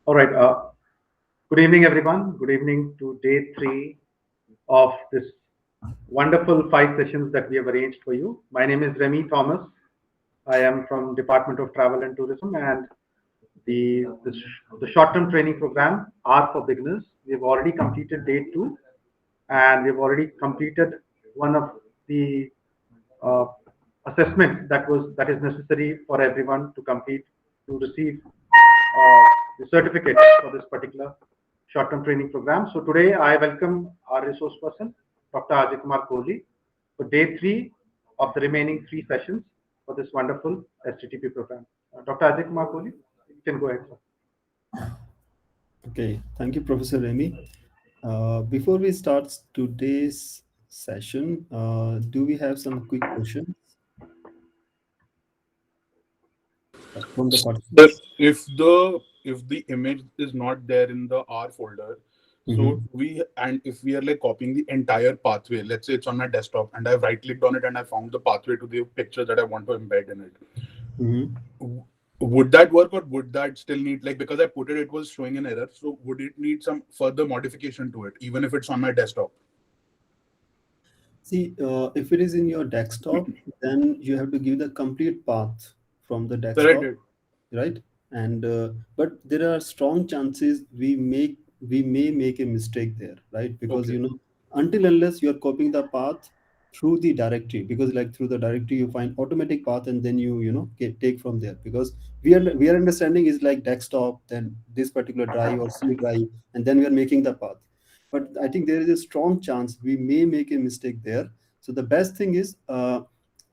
All right. Good evening, everyone. Good evening to day three of this wonderful five sessions that we have arranged for you. My name is Remy Thomas. I am from Department of Travel and Tourism, and the short-term training program R for Beginners. We have already completed day two, and we have already completed one of the uh, assessment that is necessary for everyone to complete to receive the certificate for this particular short-term training program. So today I welcome our resource person, Dr. Ajay Koli, for day three of the remaining three sessions for this wonderful STTP program. Dr. Ajay Koli, you can go ahead, sir. Okay, thank you, Professor Remy. Before we start today's session, do we have some quick questions from the But participants? if the image is not there in the R folder, so Mm-hmm. if we are like copying the entire pathway, let's say it's on my desktop and I've right clicked on it and I found the pathway to the picture that I want to embed in it. Mm-hmm. w- would that work, or would that still need, like, because I put it, it was showing an error, so would it need some further modification to it even if it's on my desktop? See, if it is in your desktop, then you have to give the complete path from the Correct desktop, it. right? And but there are strong chances we may make a mistake there, right? Because Okay. until unless you are copying the path through the directory, because like through the directory you find automatic path and then take from there. Because we are understanding is like desktop, then this particular drive or C drive, and then we are making the path. But I think there is a strong chance we may make a mistake there. So the best thing is,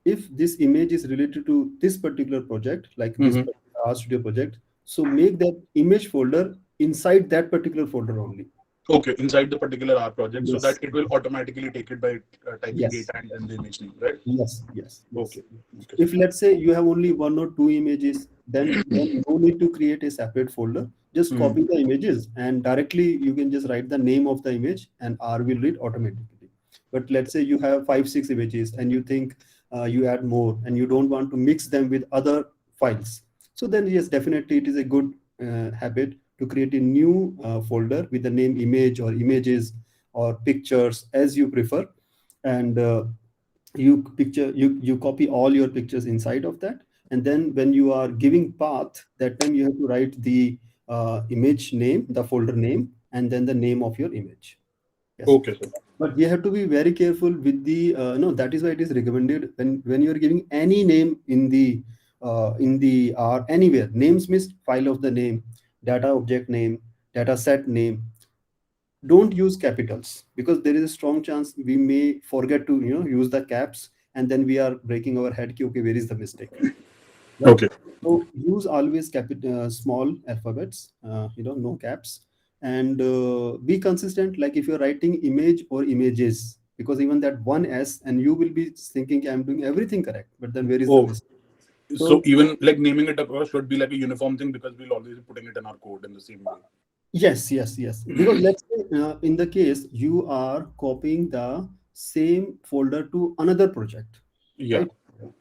if this image is related to this particular project, like this Hmm. particular R Studio project, so make that image folder inside that particular folder only. Okay, inside the particular R project, so that Yes. it will automatically take it by typing Yes. data and then the image name, right? Yes. Yes. Yes. Okay. Okay. If let's say you have only one or two images, then no need to create a separate folder. Just Hmm. copy the images and directly you can just write the name of the image and R will read automatically. But let's say you have five, six images and you think you add more and you don't want to mix them with other files. So then yes, definitely it is a good habit to create a new folder with the name image or images or pictures as you prefer. And you copy all your pictures inside of that, and then when you are giving path, that time you have to write the image name, the folder name, and then the name of your image. Yes. Okay, sir. But you have to be very careful with the no, that is why it is recommended when you are giving any name in the or anywhere. Names means file of the name, data object name, data set name. Don't use capitals, because there is a strong chance we may forget to use the caps, and then we are breaking our head. Okay, where is the mistake, right? Okay. So use always small alphabets, no caps, and be consistent. Like if you're writing image or images, because even that one s, and you will be thinking I'm doing everything correct, but then where is the Oh, mistake? so So even like naming it across should be like a uniform thing, because we'll always be putting it in our code in the same way. yes, yes, yes. Because let's say in the case you are copying the same folder to another project, Yeah. right?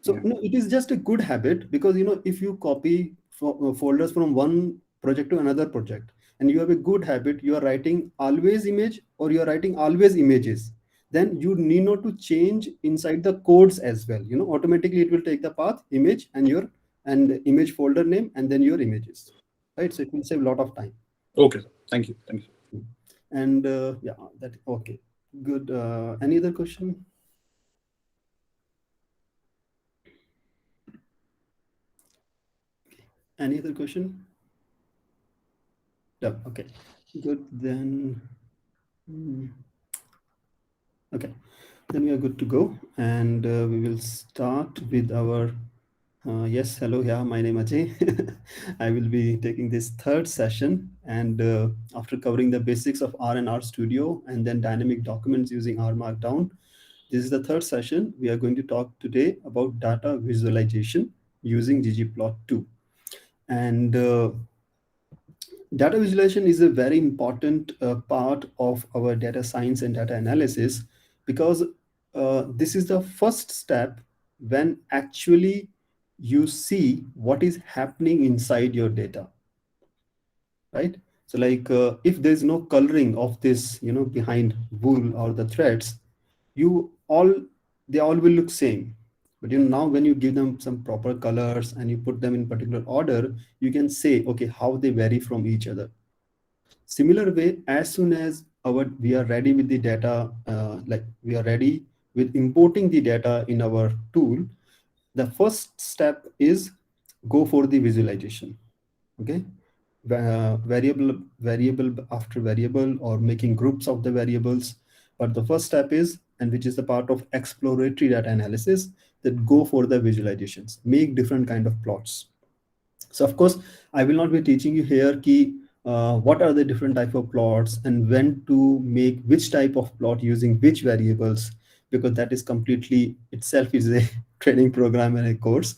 So Yeah. no, it is just a good habit, because if you copy folders from one project to another project, and you have a good habit, you are writing always image or you are writing always images, then you need not to change inside the codes as well. Automatically it will take the path image and the image folder name and then your images, right? So it will save a lot of time. Okay, sir. Thank you. Thank you. And yeah, that okay, good. Any other question? Any other question? No. Okay, good then. Hmm, okay, then we are good to go, and we will start with our. Yes, hello, yeah, my name is Ajay. I will be taking this third session, and after covering the basics of R and R Studio and then dynamic documents using R Markdown, this is the third session. We are going to talk today about data visualization using ggplot2. And data visualization is a very important part of our data science and data analysis, because this is the first step when actually you see what is happening inside your data, right? So like if there's no coloring of this, behind wool or the threads, you all they all will look same. But now when you give them some proper colors and you put them in particular order, you can say, okay, how they vary from each other. Similar way, as soon as we are ready with the data, like we are ready with importing the data in our tool, the first step is go for the visualization. Okay, variable after variable, or making groups of the variables. But the first step is, and which is the part of exploratory data analysis, that go for the visualizations, make different kind of plots. So of course, I will not be teaching you here key what are the different type of plots and when to make which type of plot using which variables, because that is completely itself is a training program and a course.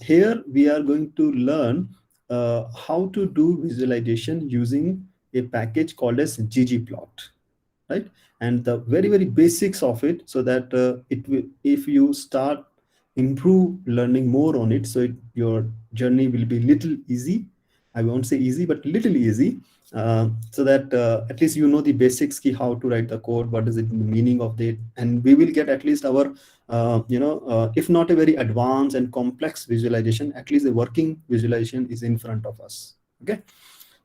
Here we are going to learn how to do visualization using a package called as ggplot, right? And the very basics of it, so that it will, if you start improve learning more on it, so your journey will be little easy. I won't say easy, but little easy, so that at least the basics key, how to write the code, what is it, the meaning of it, and we will get at least our if not a very advanced and complex visualization, at least a working visualization is in front of us. Okay,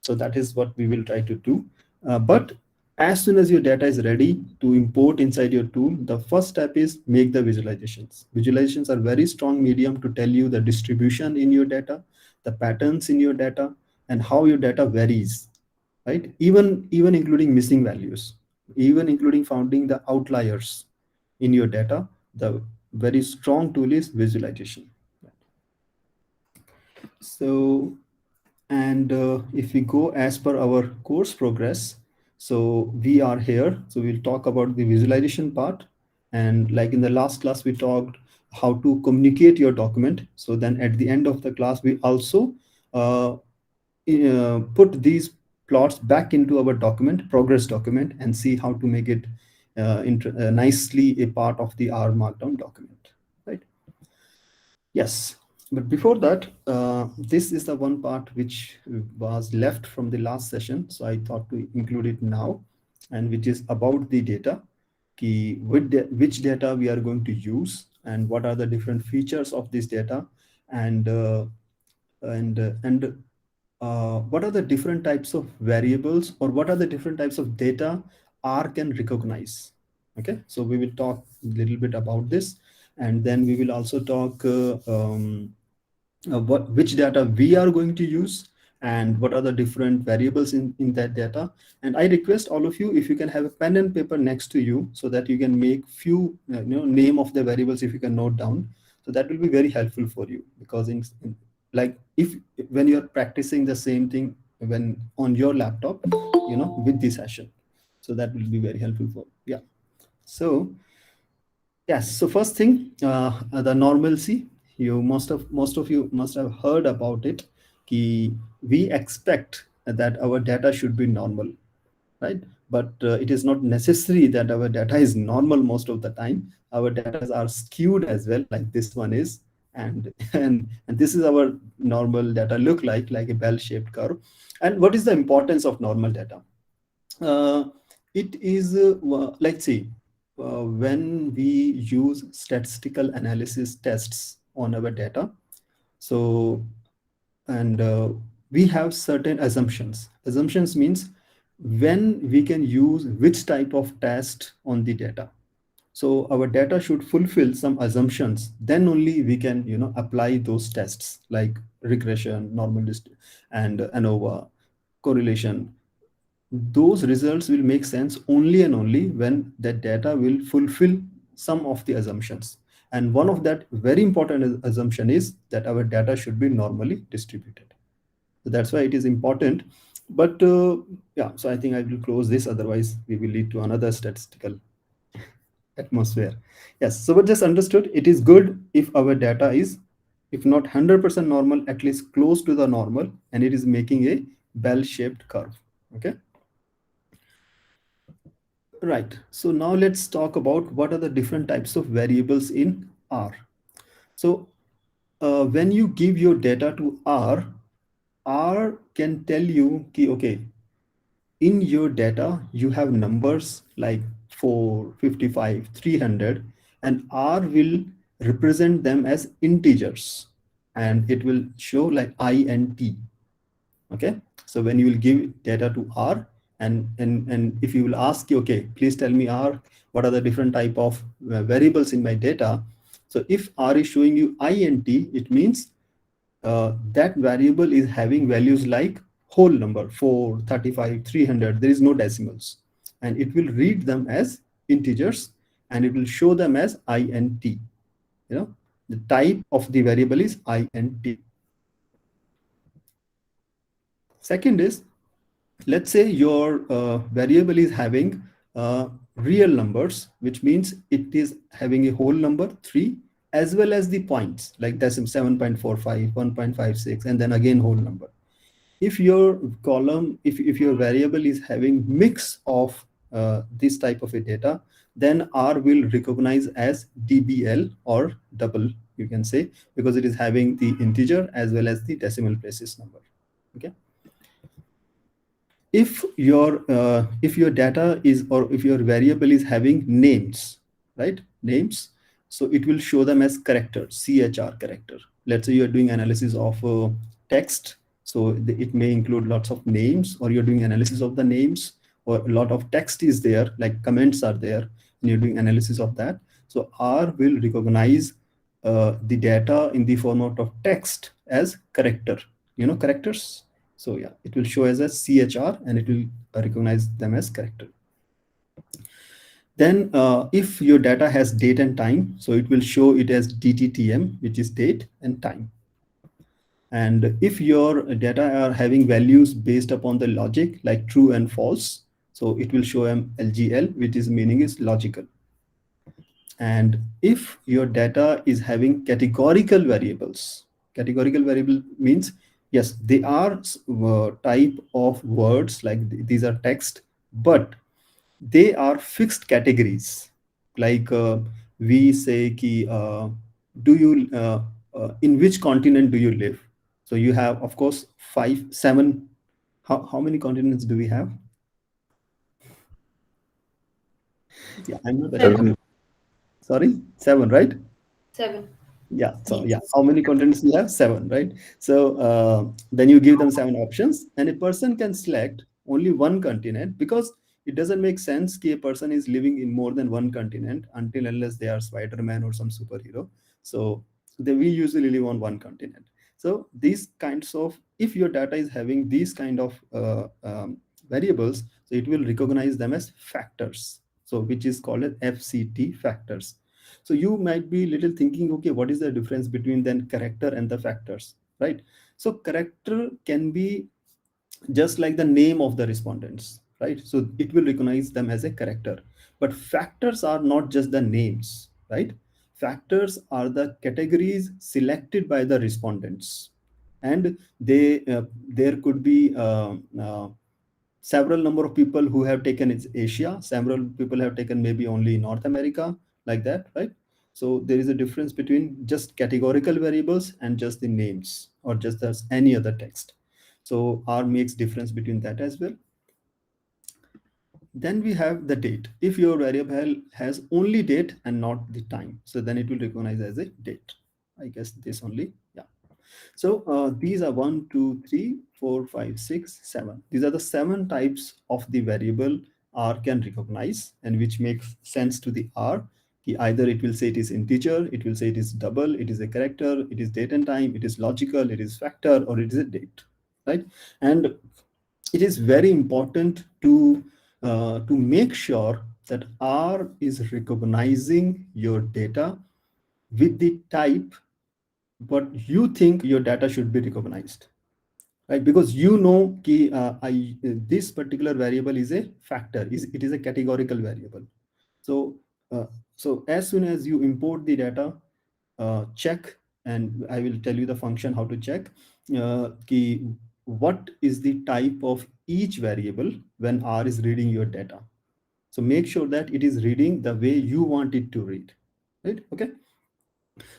so that is what we will try to do. But as soon as your data is ready to import inside your tool, the first step is make the visualizations. Visualizations are very strong medium to tell you the distribution in your data, the patterns in your data, and how your data varies, right? Even including missing values, even including finding the outliers in your data. The very strong tool is visualization. So, and if we go as per our course progress, so we are here, so we'll talk about the visualization part. And like in the last class we talked how to communicate your document, so then at the end of the class we also put these plots back into our document, progress document, and see how to make it nicely a part of the R markdown document, right? Yes, but before that, this is the one part which was left from the last session. So I thought to include it now, and which is about the data, which data we are going to use, and what are the different features of this data, and what are the different types of variables, or what are the different types of data R can recognize. Okay, so we will talk a little bit about this, and then we will also talk which data we are going to use, and what are the different variables in that data. And I request all of you, if you can have a pen and paper next to you, so that you can make few name of the variables, if you can note down. So that will be very helpful for you, because like if when you're practicing the same thing when on your laptop, with this session, so that will be very helpful for, yeah. So yes, so first thing, the normalcy. Most of you must have heard about it. We expect that our data should be normal, right? But it is not necessary that our data is normal most of the time. Our data are skewed as well, like this one is, and and this is our normal data look like a bell-shaped curve. And what is the importance of normal data? Uh, it is let's see, when we use statistical analysis tests on our data, so and we have certain assumptions. Assumptions means when we can use which type of test on the data. So our data should fulfill some assumptions, then only we can apply those tests like regression, normal and ANOVA, correlation. Those results will make sense only and only when that data will fulfill some of the assumptions. And one of that very important assumption is that our data should be normally distributed. So that's why it is important. But yeah, so I think I will close this, otherwise we will lead to another statistical atmosphere. Yes, so but just understood, it is good if our data is, if not 100% normal, at least close to the normal, and it is making a bell-shaped curve. Okay. Right. So now let's talk about what are the different types of variables in R. So when you give your data to R, R can tell you, okay, in your data, you have numbers like 4, 55, 300, and R will represent them as integers, and it will show like I and T. Okay, so when you will give data to R, and if you will ask, okay, please tell me R, what are the different type of variables in my data? So if R is showing you I and T, it means that variable is having values like whole number 4, 35, 300. There is no decimals, and it will read them as integers, and it will show them as I and T. The type of the variable is I and T. Second is, let's say your variable is having real numbers, which means it is having a whole number 3, as well as the points like decimal 7.45, 1.56, and then again whole number. If your column, if your variable is having mix of this type of a data, then R will recognize as DBL, or double, you can say, because it is having the integer as well as the decimal places number. Okay. If your data is, or if your variable is having names, right, names, so it will show them as character, CHR, character. Let's say you're doing analysis of text, so it may include lots of names, or you're doing analysis of the names, or a lot of text is there, like comments are there, and you're doing analysis of that. So R will recognize the data in the format of text as character, characters. So yeah, it will show as a CHR, and it will recognize them as character. Then if your data has date and time, so it will show it as DTTM, which is date and time. And if your data are having values based upon the logic, like true and false, so it will show LGL, which is meaning is logical. And if your data is having categorical variables, categorical variable means, yes, they are type of words, like these are text, but they are fixed categories. Like we say ki, do you in which continent do you live? So you have, of course, 5, 7. How many continents do we have? Yeah, I'm not that. Sorry, 7, right? 7. Yeah. So yeah, Yes. how many continents you have? 7, right? So then you give them 7 options, and a person can select only one continent, because it doesn't make sense that a person is living in more than one continent until unless they are Spider-Man or some superhero. So we usually live on one continent. So these kinds of, if your data is having these kind of variables, so it will recognize them as factors. So which is called as FCT, factors. So you might be little thinking, okay, what is the difference between then character and the factors, right? So character can be just like the name of the respondents, right? So it will recognize them as a character. But factors are not just the names, right? Factors are the categories selected by the respondents, and there could be several number of people who have taken Asia, several people have taken maybe only North America, like that, right? So there is a difference between just categorical variables and just the names, or just as any other text. So R makes difference between that as well. Then we have the date. If your variable has only date and not the time, so then it will recognize as a date. I guess this only, yeah. So these are 1, 2, 3, 4, 5, 6, 7. These are the 7 types of the variable R can recognize, and which makes sense to the R. Either it will say it is integer, it will say it is double, it is a character, it is date and time, it is logical, it is factor, or it is a date, right? And it is very important to make sure that R is recognizing your data with the type what you think your data should be recognized, right? Because this particular variable is a factor, it is a categorical variable. So so as soon as you import the data, check, and I will tell you the function how to check what is the type of each variable when R is reading your data. So make sure that it is reading the way you want it to read, right? Okay.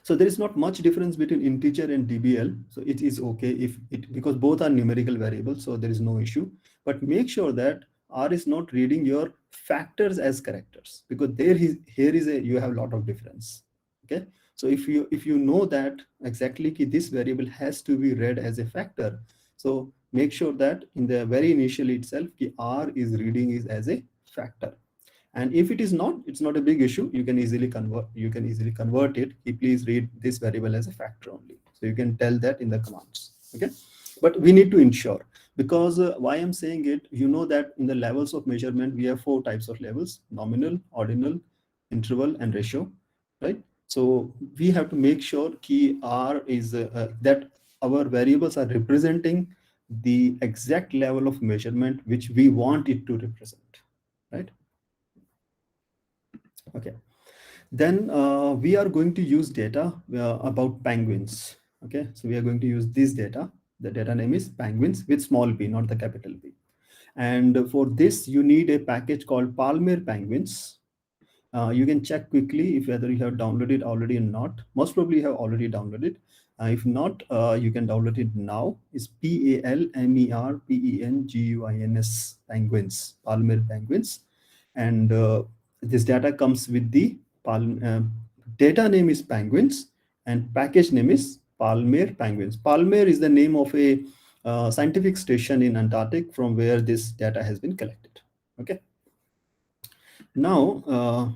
So there is not much difference between integer and DBL. So it is okay if it, because both are numerical variables, so there is no issue. But make sure that R is not reading your factors as characters, because here is a, you have a lot of difference. Okay, so if you know that exactly this variable has to be read as a factor, so make sure that in the very initial itself R is reading is as a factor. And if it is not, it's not a big issue. You can easily convert it. Please read this variable as a factor only. So you can tell that in the commands. Okay, but we need to ensure, because why I'm saying it, you know that in the levels of measurement we have 4 types of levels: nominal, ordinal, interval, and ratio, right? So we have to make sure key R is that our variables are representing the exact level of measurement which we want it to represent, right? Okay, then we are going to use data about penguins. Okay, so we are going to use this data. The data name is penguins with small p, not the capital P. And for this, you need a package called Palmer Penguins. You can check quickly if whether you have downloaded already or not. Most probably you have already downloaded. If not, you can download it now. It's PALMERPENGUINS penguins, Palmer Penguins. And this data comes with the data name is penguins and package name is Palmer Penguins. Palmer is the name of a scientific station in Antarctic from where this data has been collected. Okay. Now,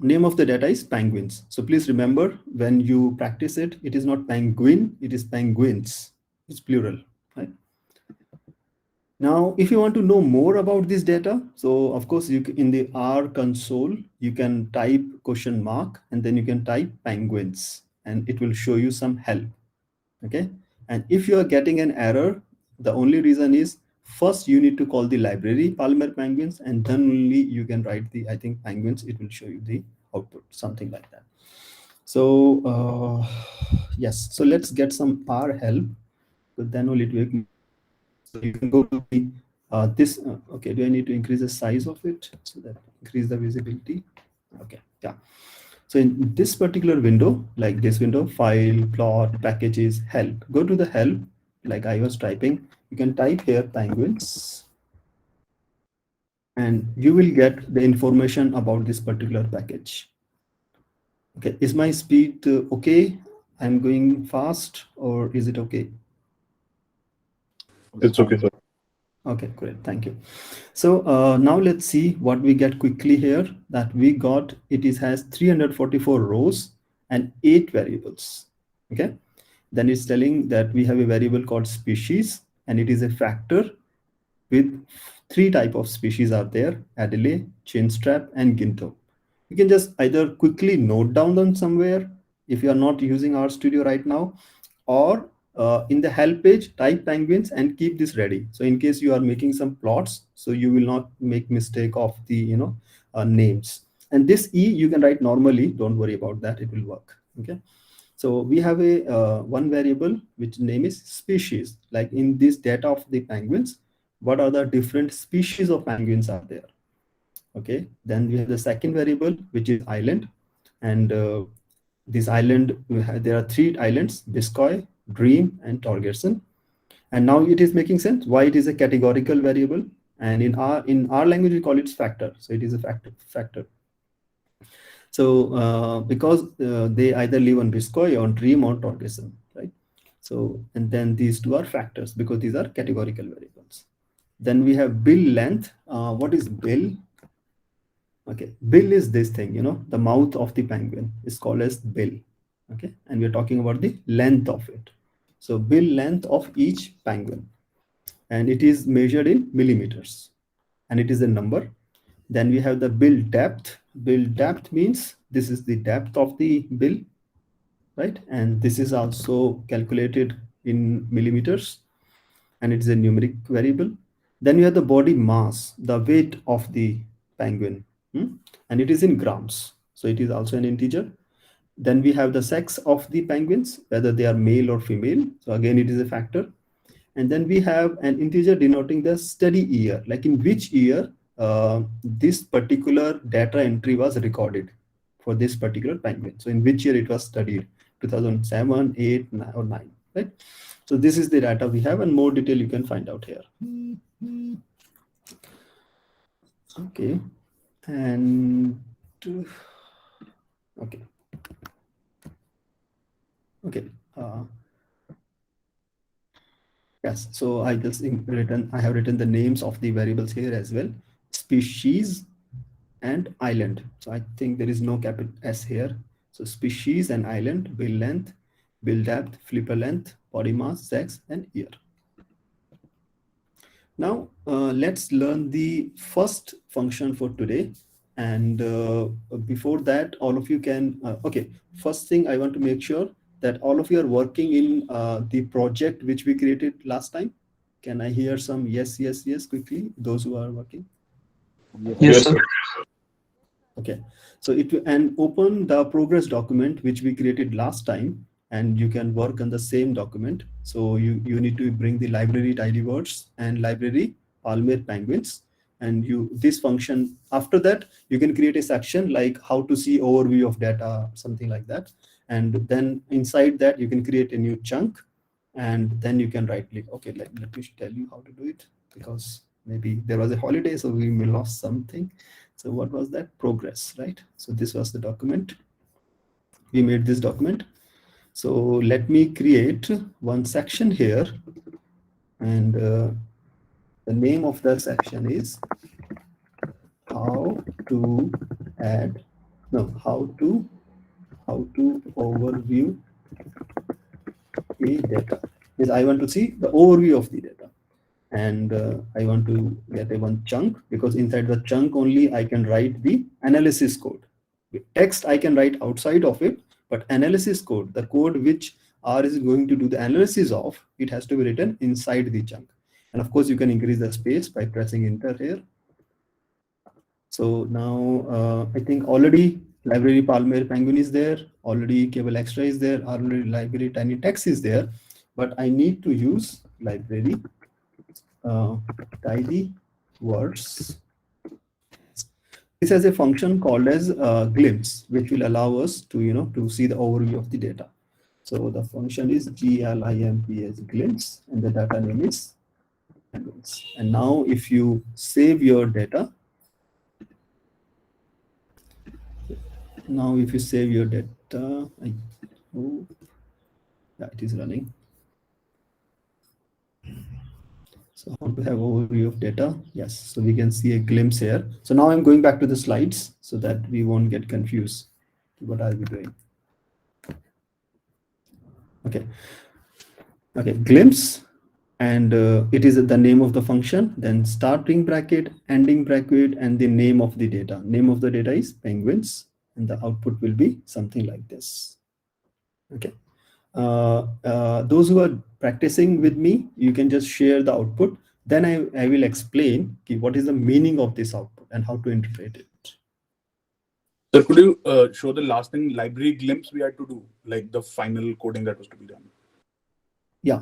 name of the data is penguins. So please remember, when you practice it, it is not penguin, it is penguins. It's plural, right? Now, if you want to know more about this data, so of course, in the R console, you can type question mark and then you can type penguins and it will show you some help. Okay. And if you are getting an error, the only reason is first you need to call the library Palmer Penguins and then only you can write the, I think, penguins, it will show you the output, something like that. So yes, so let's get some R help, but then only it will. So you can go to the this. Okay, do I need to increase the size of it so that increase the visibility? Okay, yeah. So in this particular window, like this window, file, plot, packages, help. Go to the help, like I was typing. You can type here penguins, and you will get the information about this particular package. Okay, is my speed okay? I'm going fast, or is it okay? It's okay, sir. Okay, great. Thank you. So now let's see what we get quickly here. That we got, it has 344 rows and 8 variables. Okay. Then it's telling that we have a variable called species, and it is a factor with 3 type of species are there: Adelaide, chinstrap, and ginto. You can just either quickly note down them somewhere if you are not using RStudio right now, or in the help page, type penguins and keep this ready. So in case you are making some plots, so you will not make mistake of the names. And this E you can write normally. Don't worry about that. It will work. Okay. So we have a one variable which name is species. Like in this data of the penguins, what are the different species of penguins are there? Okay. Then we have the second variable which is island, and this island, there are 3 islands: Biscoy, Dream, and Torgerson. And now it is making sense why it is a categorical variable. And in our language we call it factor. So it is a factor. So because they either live on Biscoy, on Dream, or Torgerson, right? So, and then these 2 are factors because these are categorical variables. Then we have bill length. What is bill? Okay, bill is this thing, the mouth of the penguin is called as bill. Okay, and we're talking about the length of it. So bill length of each penguin, and it is measured in millimeters, and it is a number. Then we have the bill depth. Bill depth means this is the depth of the bill, right? And this is also calculated in millimeters, and it is a numeric variable. Then you have the body mass, the weight of the penguin, and it is in grams. So it is also an integer. Then we have the sex of the penguins, whether they are male or female. So again, it is a factor. And then we have an integer denoting the study year, like in which year this particular data entry was recorded for this particular penguin. So in which year it was studied, 2007, 8, 9, or 9, right? So this is the data we have, and more detail you can find out here. Okay. And okay. Okay. Yes. So I have written the names of the variables here as well. Species and island. So I think there is no capital S here. So species and island, build length, build depth, flipper length, body mass, sex, and year. Now let's learn the first function for today. And before that, all of you can, okay, first thing I want to make sure that all of you are working in the project which we created last time. Can I hear some yes, yes, yes quickly, those who are working? Yes, sir. Okay, so and open the progress document which we created last time, and you can work on the same document. So you need to bring the library tidy words and library Palmer penguins, and this function. After that, you can create a section like how to see overview of data, something like that, and then inside that you can create a new chunk, and then you can right click. Okay, let me tell you how to do it, because maybe there was a holiday, so we may lost something. So what was that? Progress, right? So this was the document. We made this document. So let me create one section here, and the name of the section is how to add, no, how to overview a data. Is I want to see the overview of the data, and I want to get a one chunk, because inside the chunk only I can write the analysis code. The text I can write outside of it, but analysis code, the code which R is going to do the analysis of, it has to be written inside the chunk. And of course, you can increase the space by pressing enter here. So now I think already library Palmer Penguin is there, already Cable Extra is there, already library Tiny Text is there, but I need to use library tidy words. This has a function called as glimpse, which will allow us to to see the overview of the data. So the function is glimps, glimpse, and the data name is penguins. And now if you save your data, oh, yeah, it is running. So how to have overview of data? Yes, so we can see a glimpse here. So now I'm going back to the slides so that we won't get confused. What are we doing? Okay, glimpse, and it is the name of the function, then starting bracket, ending bracket, and the name of the data. Name of the data is penguins, and the output will be something like this. Okay. Those who are practicing with me, you can just share the output. Then I will explain what is the meaning of this output and how to interpret it. Sir, could you show the last thing, library glimpse we had to do, like the final coding that was to be done? Yeah,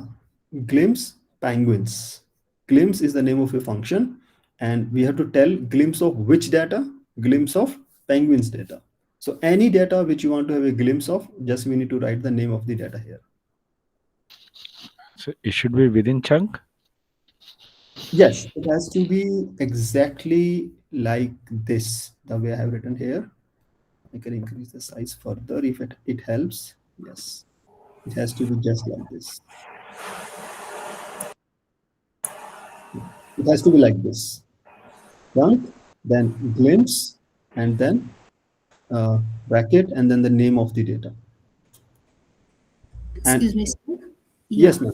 glimpse penguins. Glimpse is the name of a function, and we have to tell glimpse of which data? Glimpse of penguins data. So any data which you want to have a glimpse of, just we need to write the name of the data here. So it should be within chunk. Yes, it has to be exactly like this, the way I have written here. I can increase the size further if it helps. Yes, it has to be just like this. It has to be like this. Chunk, then glimpse, and then bracket, and then the name of the data. Excuse And me, sir. yes, Yeah.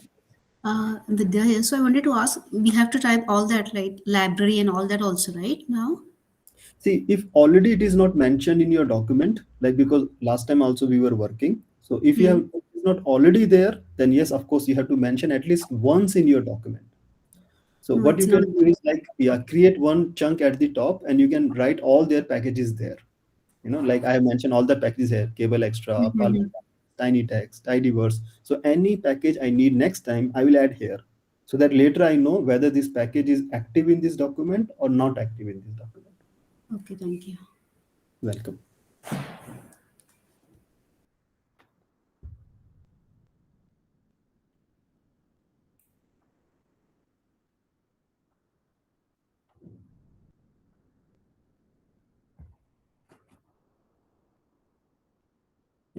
ma'am. Vidya here. So I wanted to ask, we have to type all that, right? Library and all that also, right? Now? See, if already it is not mentioned in your document, like because last time also we were working. So if you have Hmm. if it's not already there, then yes, of course, you have to mention at least once in your document. So No, what it's you not. can do is like, yeah, create one chunk at the top, and you can write all their packages there. Like I have mentioned all the packages here: Cable Extra, Palm, Mm-hmm. Tiny Text, Tidyverse. So any package I need next time, I will add here, so that later I know whether this package is active in this document or not active in this document. Okay, thank you. Welcome.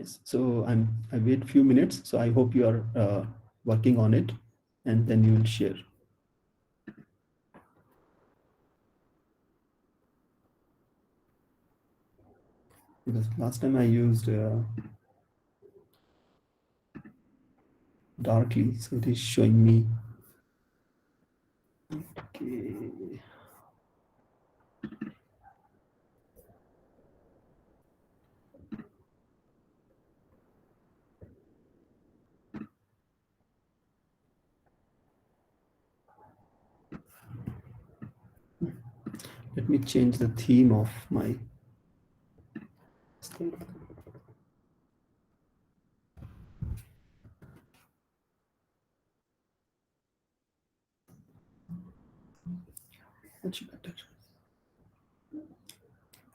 Yes, so I wait few minutes. So I hope you are working on it, and then you will share. Because last time I used darkly, so it is showing me. Okay. Let me change the theme of my slide. Much better.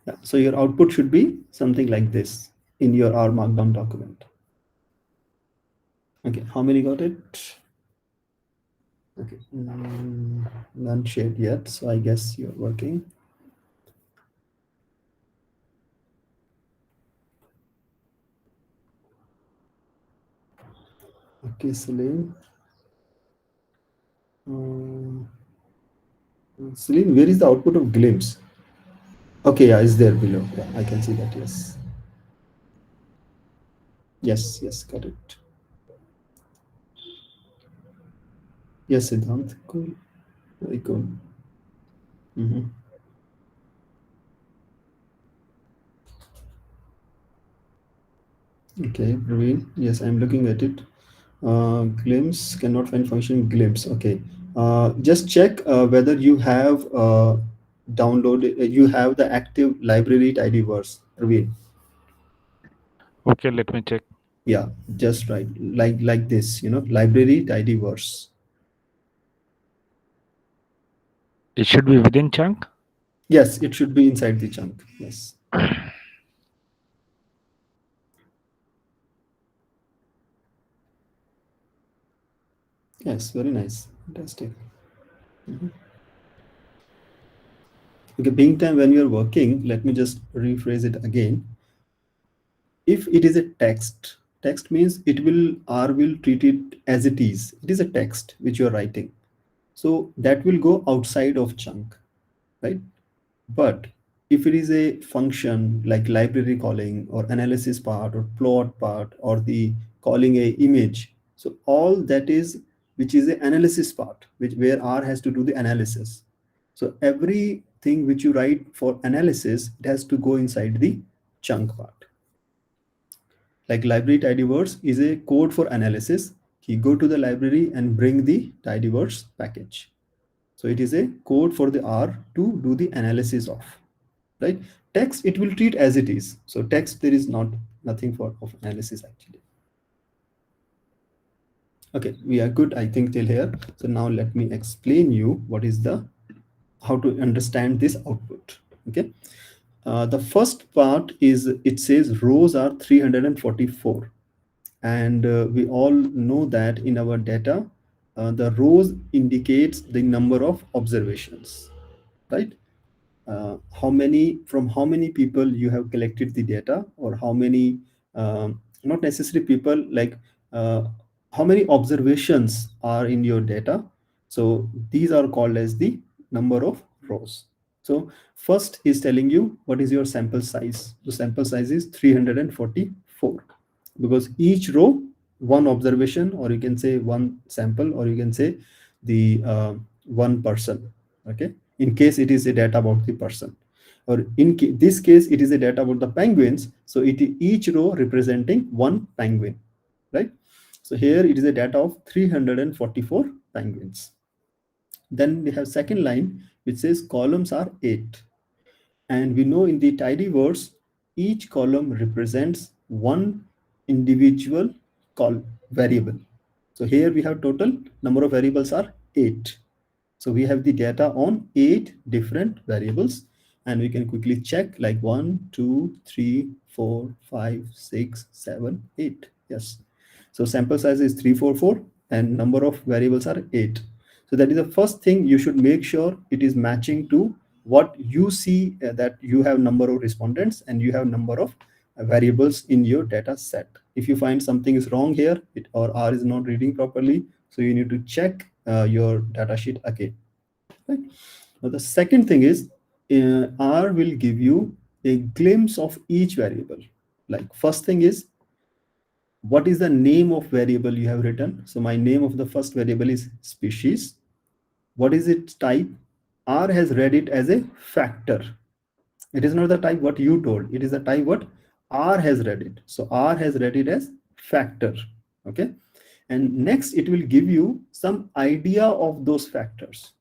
Yeah, so your output should be something like this in your R Markdown document. Okay, how many got it? Okay, none shared yet, so I guess you're working. Okay, Celine. Celine, where is the output of glimpse? Okay, yeah, it's there below. Yeah, I can see that, yes. Yes, got it. Yes, Siddhant, cool. Very cool. Okay, Praveen. Yes, I'm looking at it. Glimpse cannot find function glimpse. Okay. Just check whether you have downloaded, you have the active library tidyverse, Praveen. Okay, let me check. Yeah, just right. Like this, library tidyverse. It should be within chunk. Yes, it should be inside the chunk. Yes. Yes, very nice. Fantastic. Okay, being time when you're working, let me just rephrase it again. If it is a text means R will treat it as it is. It is a text which you're writing. So that will go outside of chunk, right? But if it is a function like library calling or analysis part or plot part or the calling a image, so all that is which is the analysis part, where R has to do the analysis. So everything which you write for analysis, it has to go inside the chunk part. Like library tidyverse is a code for analysis. You go to the library and bring the tidyverse package. So it is a code for the R to do the analysis of, right? Text, it will treat as it is. So text, there is nothing of analysis actually. Okay, we are good, I think, till here. So now let me explain you how to understand this output. Okay. The first part is, it says rows are 344. And we all know that in our data, the rows indicates the number of observations, right? How many people you have collected the data, or how many, not necessarily people, like how many observations are in your data. So these are called as the number of rows. So first is telling you what is your sample size. The sample size is 344, because each row one observation, or you can say one sample, or you can say the one person. Okay, in case it is a data about the person, or in this case it is a data about the penguins, so each row representing one penguin, right? So here it is a data of 344 penguins. Then we have second line which says columns are 8, and we know in the tidyverse each column represents one individual variable. So here we have total number of variables are 8. So we have the data on 8 different variables, and we can quickly check like 1, 2, 3, 4, 5, 6, 7, 8. Yes. So sample size is 344 and number of variables are 8. So that is the first thing you should make sure it is matching to what you see, that you have number of respondents and you have number of variables in your data set. If you find something is wrong here, or R is not reading properly, so you need to check your data sheet again. Right? Now the second thing is R will give you a glimpse of each variable. Like first thing is, what is the name of variable you have written? So my name of the first variable is species. What is its type? R has read it as a factor. It is not the type what you told. It is the type what R has read it. So R has read it as factor. Okay. And next it will give you some idea of those factors.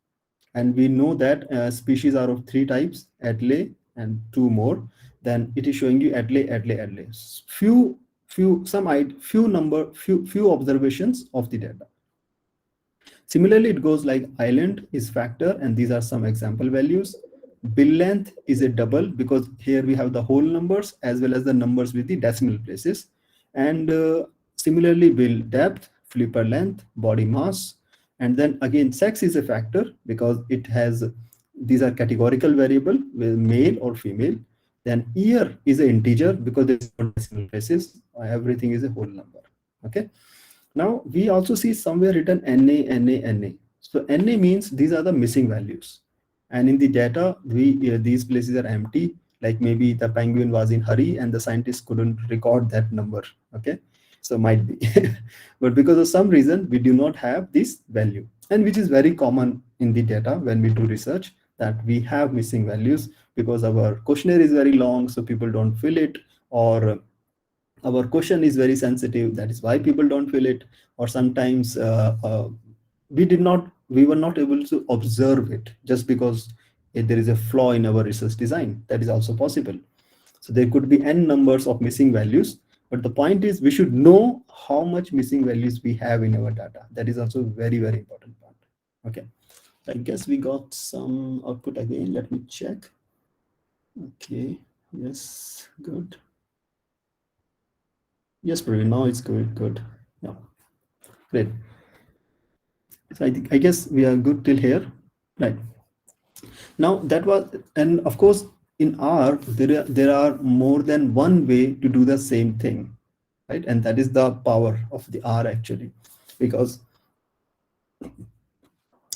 And we know that species are of 3 types, Adley and 2 more. Then it is showing you Adley. Few observations of the data. Similarly, it goes like island is factor, and these are some example values. Bill length is a double, because here we have the whole numbers as well as the numbers with the decimal places. And similarly, bill depth, flipper length, body mass, and then again sex is a factor because it has, these are categorical variable with male or female. Then year is an integer because there's no decimal places. Everything is a whole number. Okay. Now we also see somewhere written NA. So NA means these are the missing values. And in the data, these places are empty. Like maybe the penguin was in hurry and the scientists couldn't record that number. Okay. So might be, but because of some reason, we do not have this value, and which is very common in the data when we do research, that we have missing values because our questionnaire is very long, so people don't fill it, or our question is very sensitive, that is why people don't fill it, or sometimes we were not able to observe it just because there is a flaw in our research design. That is also possible. So there could be n numbers of missing values, but the point is we should know how much missing values we have in our data. That is also very, very important part. Okay, I guess we got some output again. Let me check. Okay, yes, good. Yes, Praveen, now it's good. Yeah, great. So I guess we are good till here, right? Now that was, and of course in R there are more than one way to do the same thing, right? And that is the power of the R actually, because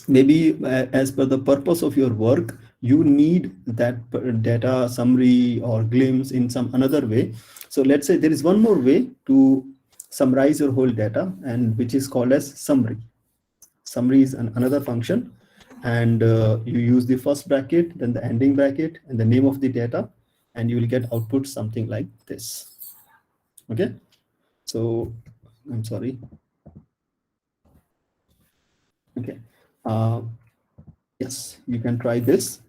maybe as per the purpose of your work, you need that data summary or glimpse in some another way. So let's say there is one more way to summarize your whole data, and which is called as summary. Summary is another function, and you use the first bracket, then the ending bracket, and the name of the data, and you will get output something like this. Okay, so I'm sorry. Okay, yes, you can try this,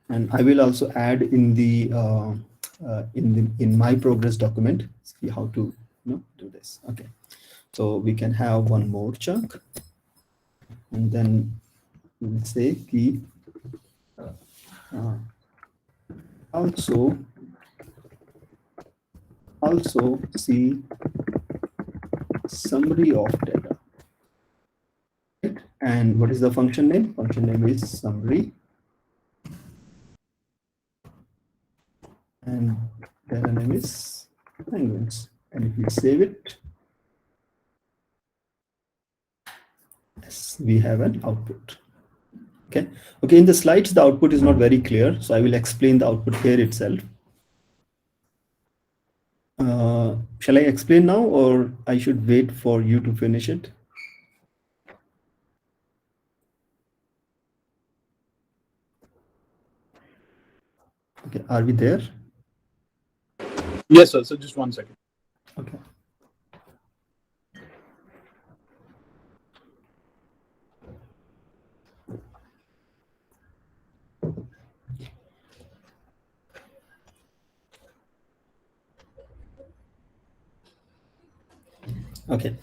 and I will also add in the in my progress document, see how to do this. Okay, so we can have one more chunk, and then we'll say key also see summary of data. Right? And what is the function name? Function name is summary, and data name is penguins. And if we save it, yes, we have an output. Okay. In the slides, the output is not very clear, so I will explain the output here itself. Shall I explain now, or I should wait for you to finish it? Okay, are we there? Yes, sir. So just 1 second. Okay. Okay.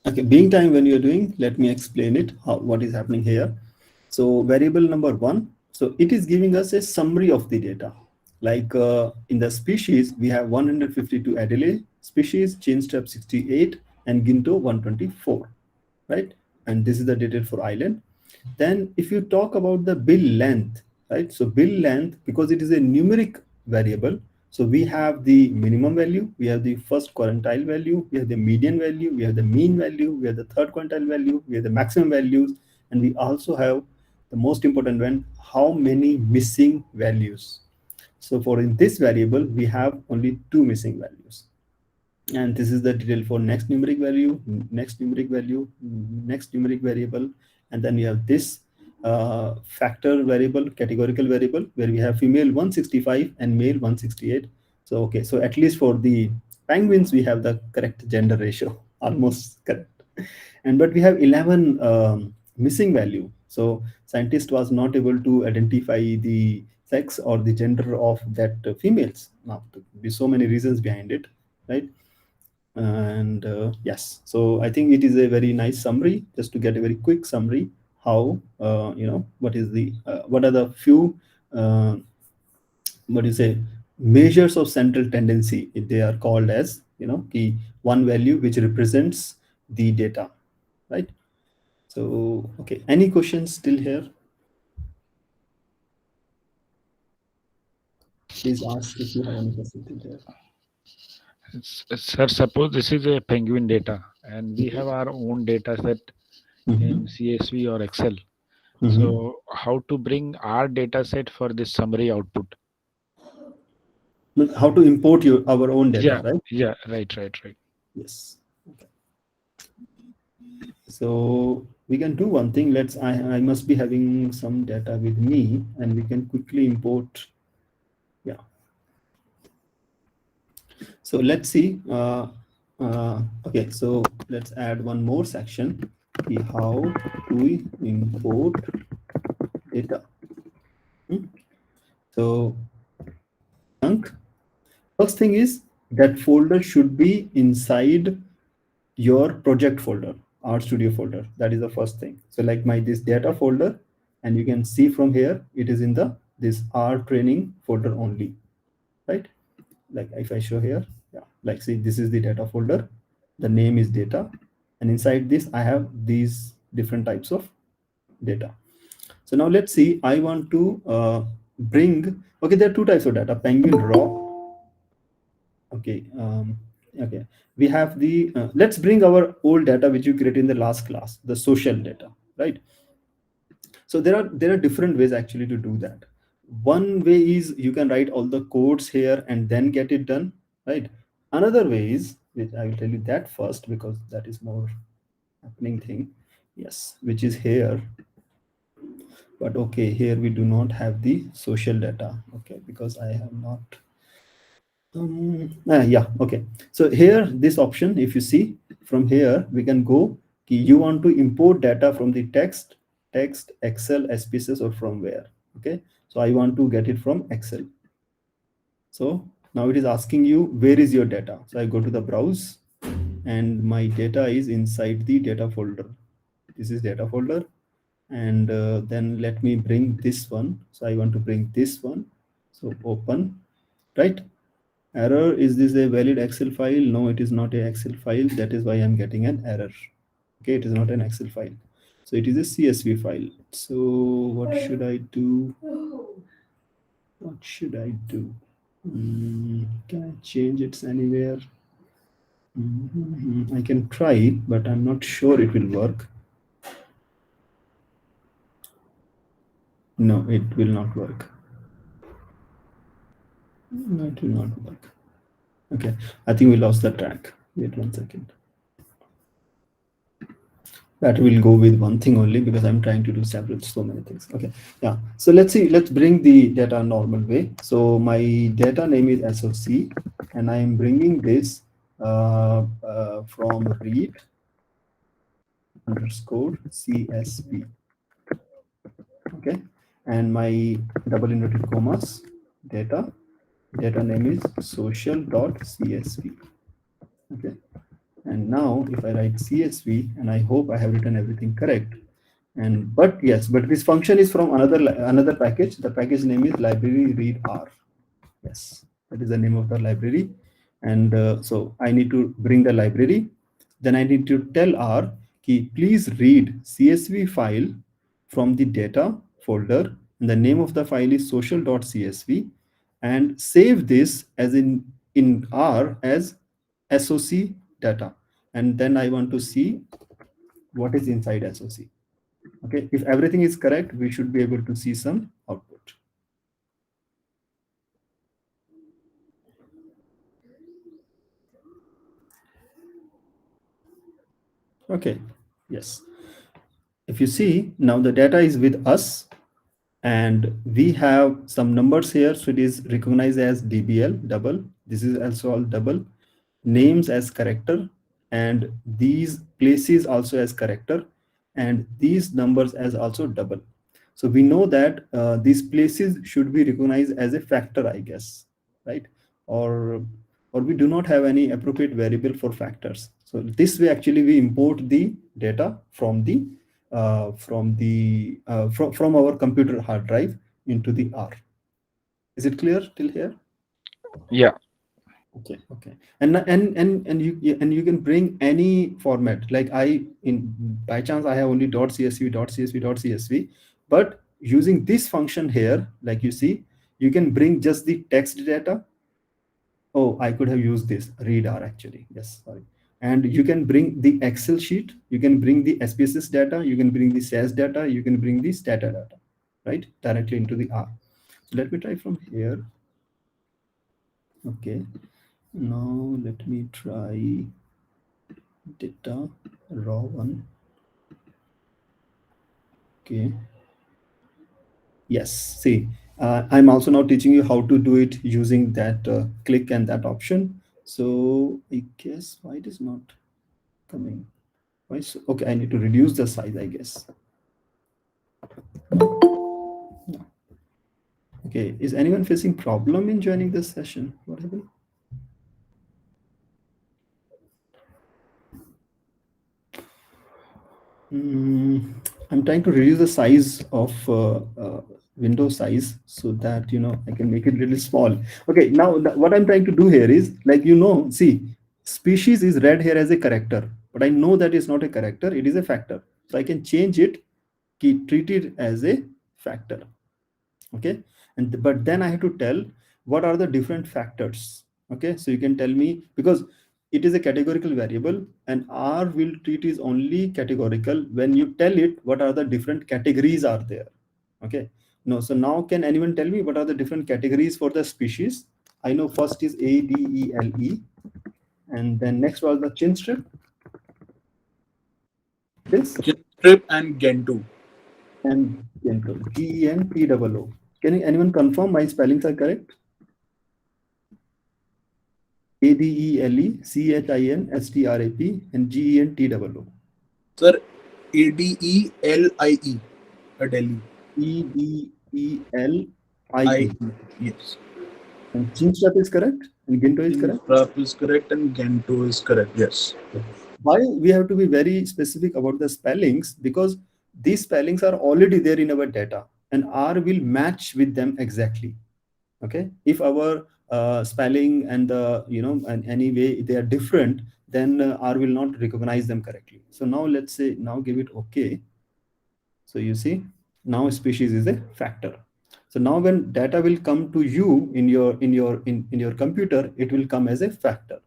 Okay. Being time when you're doing, let me explain it. What is happening here? So variable number 1. So it is giving us a summary of the data. Like in the species, we have 152 Adelaide species, Chinstrap 68, and Ginto 124, right? And this is the data for island. Then if you talk about the bill length, right? So bill length, because it is a numeric variable, So we have the minimum value, we have the first quartile value, we have the median value, we have the mean value, we have the third quintile value, we have the maximum values, and we also have the most important one, how many missing values. So for in this variable, we have only 2 missing values. And this is the detail for next numeric value, next numeric value, next numeric variable. And then we have this factor variable, categorical variable, where we have female 165 and male 168. So, okay, so at least for the penguins, we have the correct gender ratio, almost correct. And but we have 11 missing value. So scientist was not able to identify the sex or the gender of that females. Now, there be so many reasons behind it, right? And yes, so I think it is a very nice summary, just to get a very quick summary how what are the few what do you say, measures of central tendency. They are called as key one value which represents the data, right? So okay, any questions still here? Please ask if you have any questions still here. Sir, suppose this is a penguin data and we have our own data set in CSV or Excel. So how to bring our data set for this summary output? How to import our own data, right? Yeah, right. Yes. Okay. So we can do one thing. I must be having some data with me, and we can quickly import. Yeah. So let's see. Okay, so let's add one more section. How do we import data? So first thing is that folder should be inside your project folder, RStudio folder. That is the first thing. So like this data folder, and you can see from here, it is in this R training folder only, right? Like if I show here, yeah, like see, this is the data folder. The name is data. And inside this, I have these different types of data. So now let's see, I want to bring, okay, there are 2 types of data, penguin raw. Okay, okay, we have the, let's bring our old data which you created in the last class, the social data, right? So there are different ways actually to do that. One way is you can write all the codes here and then get it done, right? Another way is, which I will tell you that first because that is more happening thing, yes, which is here. But okay, here we do not have the social data, okay, because I have not yeah, okay. So here, this option, if you see from here, we can go, you want to import data from the text, Excel, SPSS, or from where, okay? So I want to get it from Excel. So now it is asking you, where is your data? So I go to the browse and my data is inside the data folder. This is data folder. And then let me bring this one. So I want to bring this one. So open, right? Error, is this a valid Excel file? No, it is not an Excel file. That is why I'm getting an error. Okay, it is not an Excel file. So it is a CSV file. So what should I do? What should I do? Can I change it anywhere? I can try, but I'm not sure it will work. No, it will not work. No, it will not work. Okay, I think we lost the track. Wait 1 second. That will go with one thing only because I'm trying to do so many things. Okay, yeah. So let's see, let's bring the data normal way. So my data name is SOC and I'm bringing this from read underscore CSV. Okay, and my double inverted commas data name is social.csv. Okay, and now if I write CSV, and I hope I have written everything correct, and but this function is from another package. The package name is library read R. Yes, that is the name of the library. And so I need to bring the library. Then I need to tell R, please read CSV file from the data folder. And the name of the file is social.csv. and save this as in R as SOC data. And then I want to see what is inside SOC. Okay, if everything is correct, we should be able to see some output. Okay, yes. If you see, now the data is with us and we have some numbers here. So it is recognized as DBL, double. This is also all double. Names as character, and these places also as character, and these numbers as also double. So we know that these places should be recognized as a factor, I guess, right? Or we do not have any appropriate variable for factors. So this way, actually, we import the data from our computer hard drive into the R. Is it clear till here? Yeah. Okay. And you can bring any format. Like by chance I have only .csv, but using this function here, like you see, you can bring just the text data. Oh, I could have used this read R actually. Yes, sorry. And you can bring the Excel sheet, you can bring the SPSS data, you can bring the SAS data, you can bring the stata data, right? Directly into the R. So let me try from here. Okay. Now let me try data raw one. Okay. Yes. See, I'm also now teaching you how to do it using that click and that option. So I guess why it is not coming? Why so? Okay, I need to reduce the size, I guess. No. Okay. Is anyone facing problem in joining this session? What happened? I'm trying to reduce the size of window size so that I can make it really small. Okay, now what I'm trying to do here is, like, see, species is read here as a character, but I know that is not a character, it is a factor. So I can change it, treat it as a factor. Okay, but then I have to tell what are the different factors. Okay, so you can tell me, because it is a categorical variable and R will treat is only categorical when you tell it what are the different categories are there. Okay, no, so now can anyone tell me what are the different categories for the species? I know first is ADELE, and then next was the chin strip. This Chin strip and Gentoo. and GENTOO. Can anyone confirm my spellings are correct? ADELE, CHINSTRAP, and GENTOO. Sir, ADELIE. Delhi. EDELIE. Yes. And chin strap is correct, and Ginto is correct. Strap is correct and Gentoo is correct. Yes. Why we have to be very specific about the spellings? Because these spellings are already there in our data, and R will match with them exactly. Okay, if our spelling and and any way they are different, then R will not recognize them correctly. So now let's say, now give it okay. So you see, now species is a factor. So now when data will come to you in your computer, it will come as a factor,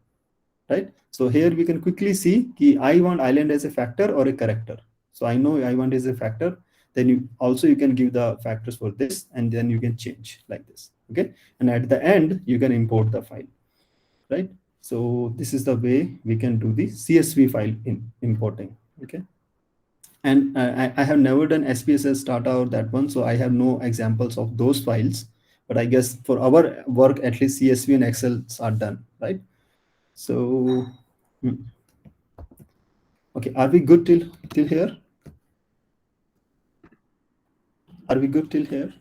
right? So here we can quickly see I want island as a factor or a character. So I know I want is a factor. Then you can give the factors for this, and then you can change like this. Okay, and at the end you can import the file, right? So this is the way we can do the CSV file importing. Okay, and I have never done SPSS data or that one, so I have no examples of those files. But I guess for our work, at least CSV and Excel are done, right? So, okay, are we good till here? Are we good till here?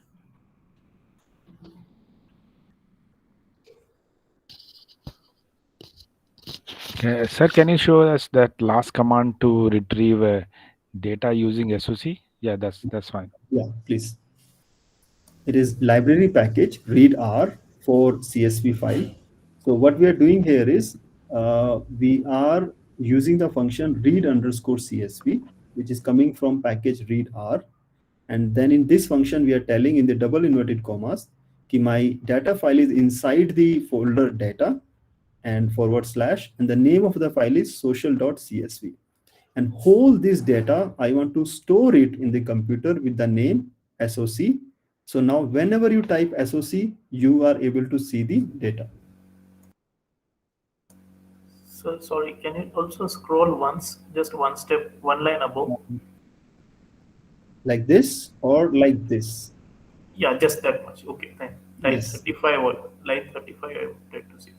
Sir, can you show us that last command to retrieve data using SOC? Yeah, that's fine. Yeah, please. It is library package read R for CSV file. So what we are doing here is we are using the function read_CSV, which is coming from package read R. And then in this function, we are telling in the double inverted commas, my data file is inside the folder data and / and the name of the file is social.csv. And hold this data, I want to store it in the computer with the name SOC. So now whenever you type SOC, you are able to see the data. So sorry, can you also scroll once, just one step, one line above? Like this or like this? Yeah, just that much. Okay, fine. Line Yes. 35 or line 35 I wanted to see.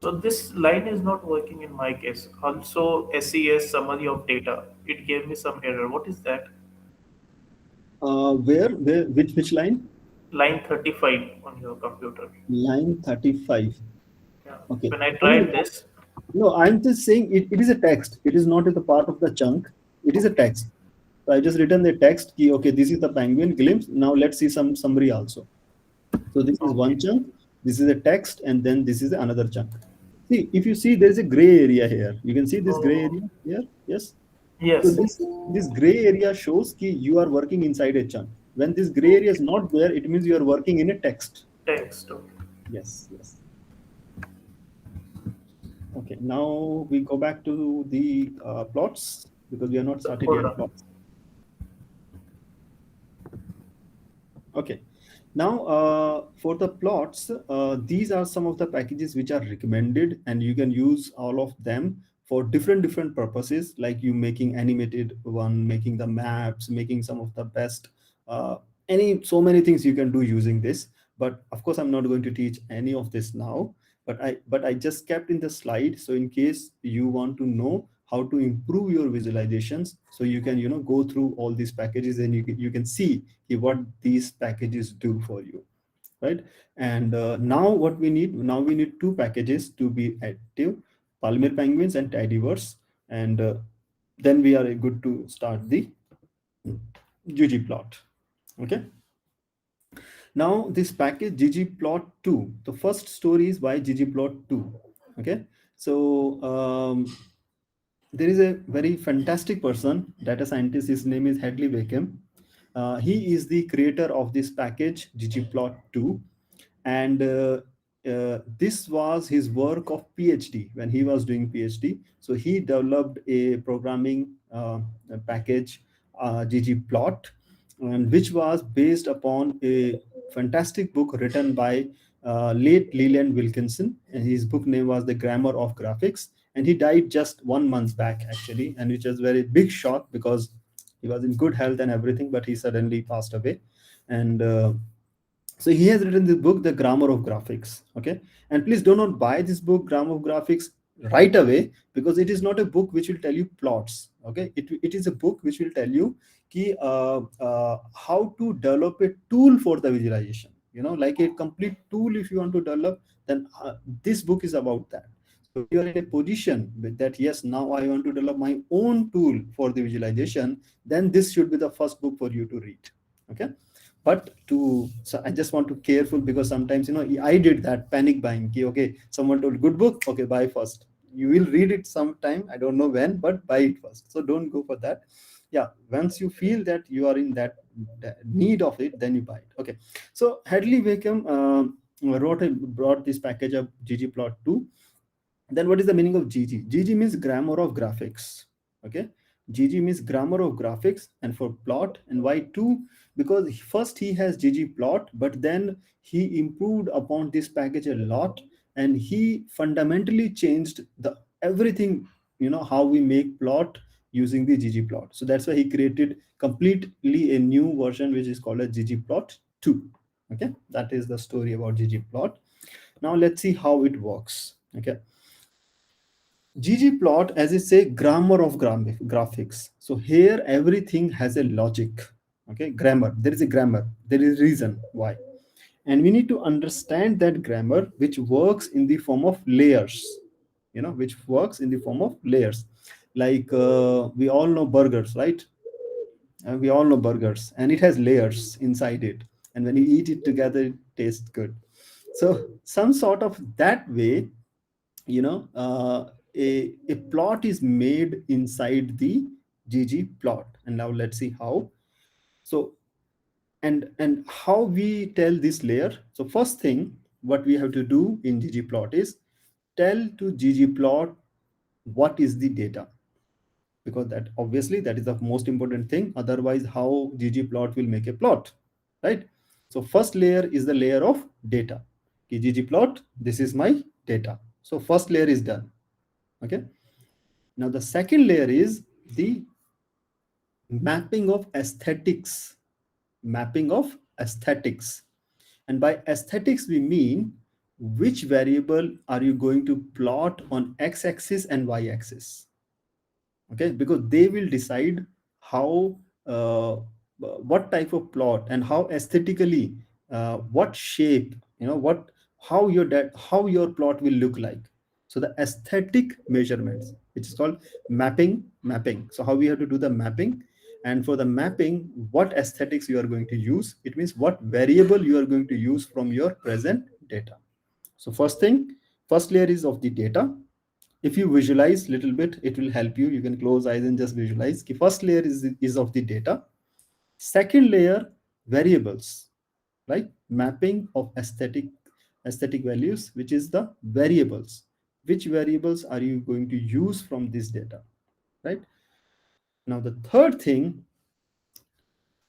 So this line is not working in my case. Also SES summary of data. It gave me some error. What is that? Where, which line? Line 35 on your computer. Line 35. Yeah. Okay. When I tried this. No, I'm just saying it is a text. It is not a part of the chunk. It is a text. So I just written the text key. Okay, this is the penguin glimpse. Now let's see some summary also. So this is one chunk. This is a text, and then this is another chunk. See, if you see, there is a gray area here. You can see this gray area here. Yes. Yes. So this gray area shows that you are working inside a chunk. When this gray area is not there, it means you are working in a text. Text. Okay. Yes. Okay, now we go back to the plots because we are not started yet plots. Okay, now for the plots, these are some of the packages which are recommended, and you can use all of them for different purposes, like you making animated one, making the maps, making some of the best, so many things you can do using this. But of course, I'm not going to teach any of this now. But I just kept in the slide, so in case you want to know how to improve your visualizations, so you can go through all these packages and you can see what these packages do for you, right? And now what we need, we need two packages to be active: Palmer Penguins and Tidyverse, and then we are good to start the ggplot. Okay. Now this package ggplot2, the first story is why ggplot2. Okay, so there is a very fantastic person, data scientist. His name is Hadley Wickham. He is the creator of this package ggplot2, and this was his work of PhD when he was doing PhD. So he developed a programming package ggplot, and which was based upon a fantastic book written by late Leland Wilkinson, and his book name was The Grammar of Graphics, and he died just 1 month back actually, and which was very big shock because he was in good health and everything, but he suddenly passed away. And so he has written this book, The Grammar of Graphics. Okay, and please do not buy this book, Grammar of Graphics, right away, because it is not a book which will tell you plots. Okay, it is a book which will tell you how to develop a tool for the visualization. Like a complete tool. If you want to develop, then this book is about that. So you are in a position with that, yes, now I want to develop my own tool for the visualization, then this should be the first book for you to read. Okay. But so I just want to careful, because sometimes I did that panic buying. Okay, someone told good book, okay, buy first. You will read it sometime, I don't know when, but buy it first. So don't go for that. Yeah, once you feel that you are in that need of it, then you buy it. Okay, so Hadley Wickham brought this package of ggplot2. Then what is the meaning of GG? GG means grammar of graphics. Okay, GG means grammar of graphics, and for plot. And why 2? Because first he has ggplot, but then he improved upon this package a lot, and he fundamentally changed the everything, how we make plot using the ggplot. So that's why he created completely a new version which is called a ggplot2. Okay, that is the story about ggplot. Now let's see how it works. Okay, ggplot, as I say, grammar of graphics. So here everything has a logic. Okay, grammar. There is a grammar. There is reason why, and we need to understand that grammar, which works in the form of layers. Which works in the form of layers. Like we all know burgers, right? We all know burgers, and it has layers inside it, and when you eat it together, it tastes good. So some sort of that way, a plot is made inside the ggplot. And now let's see how. So and how we tell this layer. So first thing what we have to do in ggplot is tell to ggplot what is the data, because that obviously that is the most important thing. Otherwise how ggplot will make a plot, right? So first layer is the layer of data. Okay, ggplot, this is my data. So first layer is done. Okay, now the second layer is the mapping of aesthetics. Mapping of aesthetics. And by aesthetics we mean which variable are you going to plot on x-axis and y-axis. Okay, because they will decide how what type of plot and how aesthetically what shape, what how your plot will look like. So the aesthetic measurements, which is called mapping. So how we have to do the mapping, and for the mapping what aesthetics you are going to use, it means what variable you are going to use from your present data. So first layer is of the data. If you visualize a little bit, it will help you. You can close eyes and just visualize. The first layer is of the data. Second layer, variables, like mapping of aesthetic values, which is the variables. Which variables are you going to use from this data, right? Now the third thing,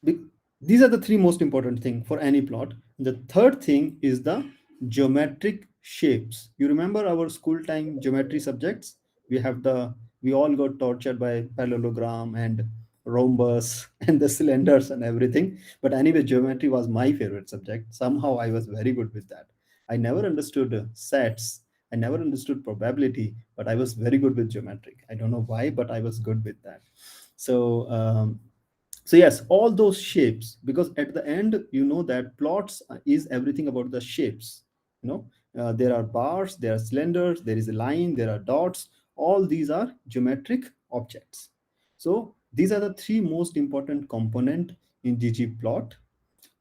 these are the three most important thing for any plot. The third thing is the geometric shapes. You remember our school time geometry subjects? We all got tortured by parallelogram and rhombus and the cylinders and everything. But anyway, geometry was my favorite subject. Somehow I was very good with that. I never understood sets. I never understood probability, but I was very good with geometric. I don't know why, but I was good with that. So yes, all those shapes, because at the end, that plots is everything about the shapes. There are bars, there are cylinders, there is a line, there are dots. All these are geometric objects. So these are the three most important component in ggplot.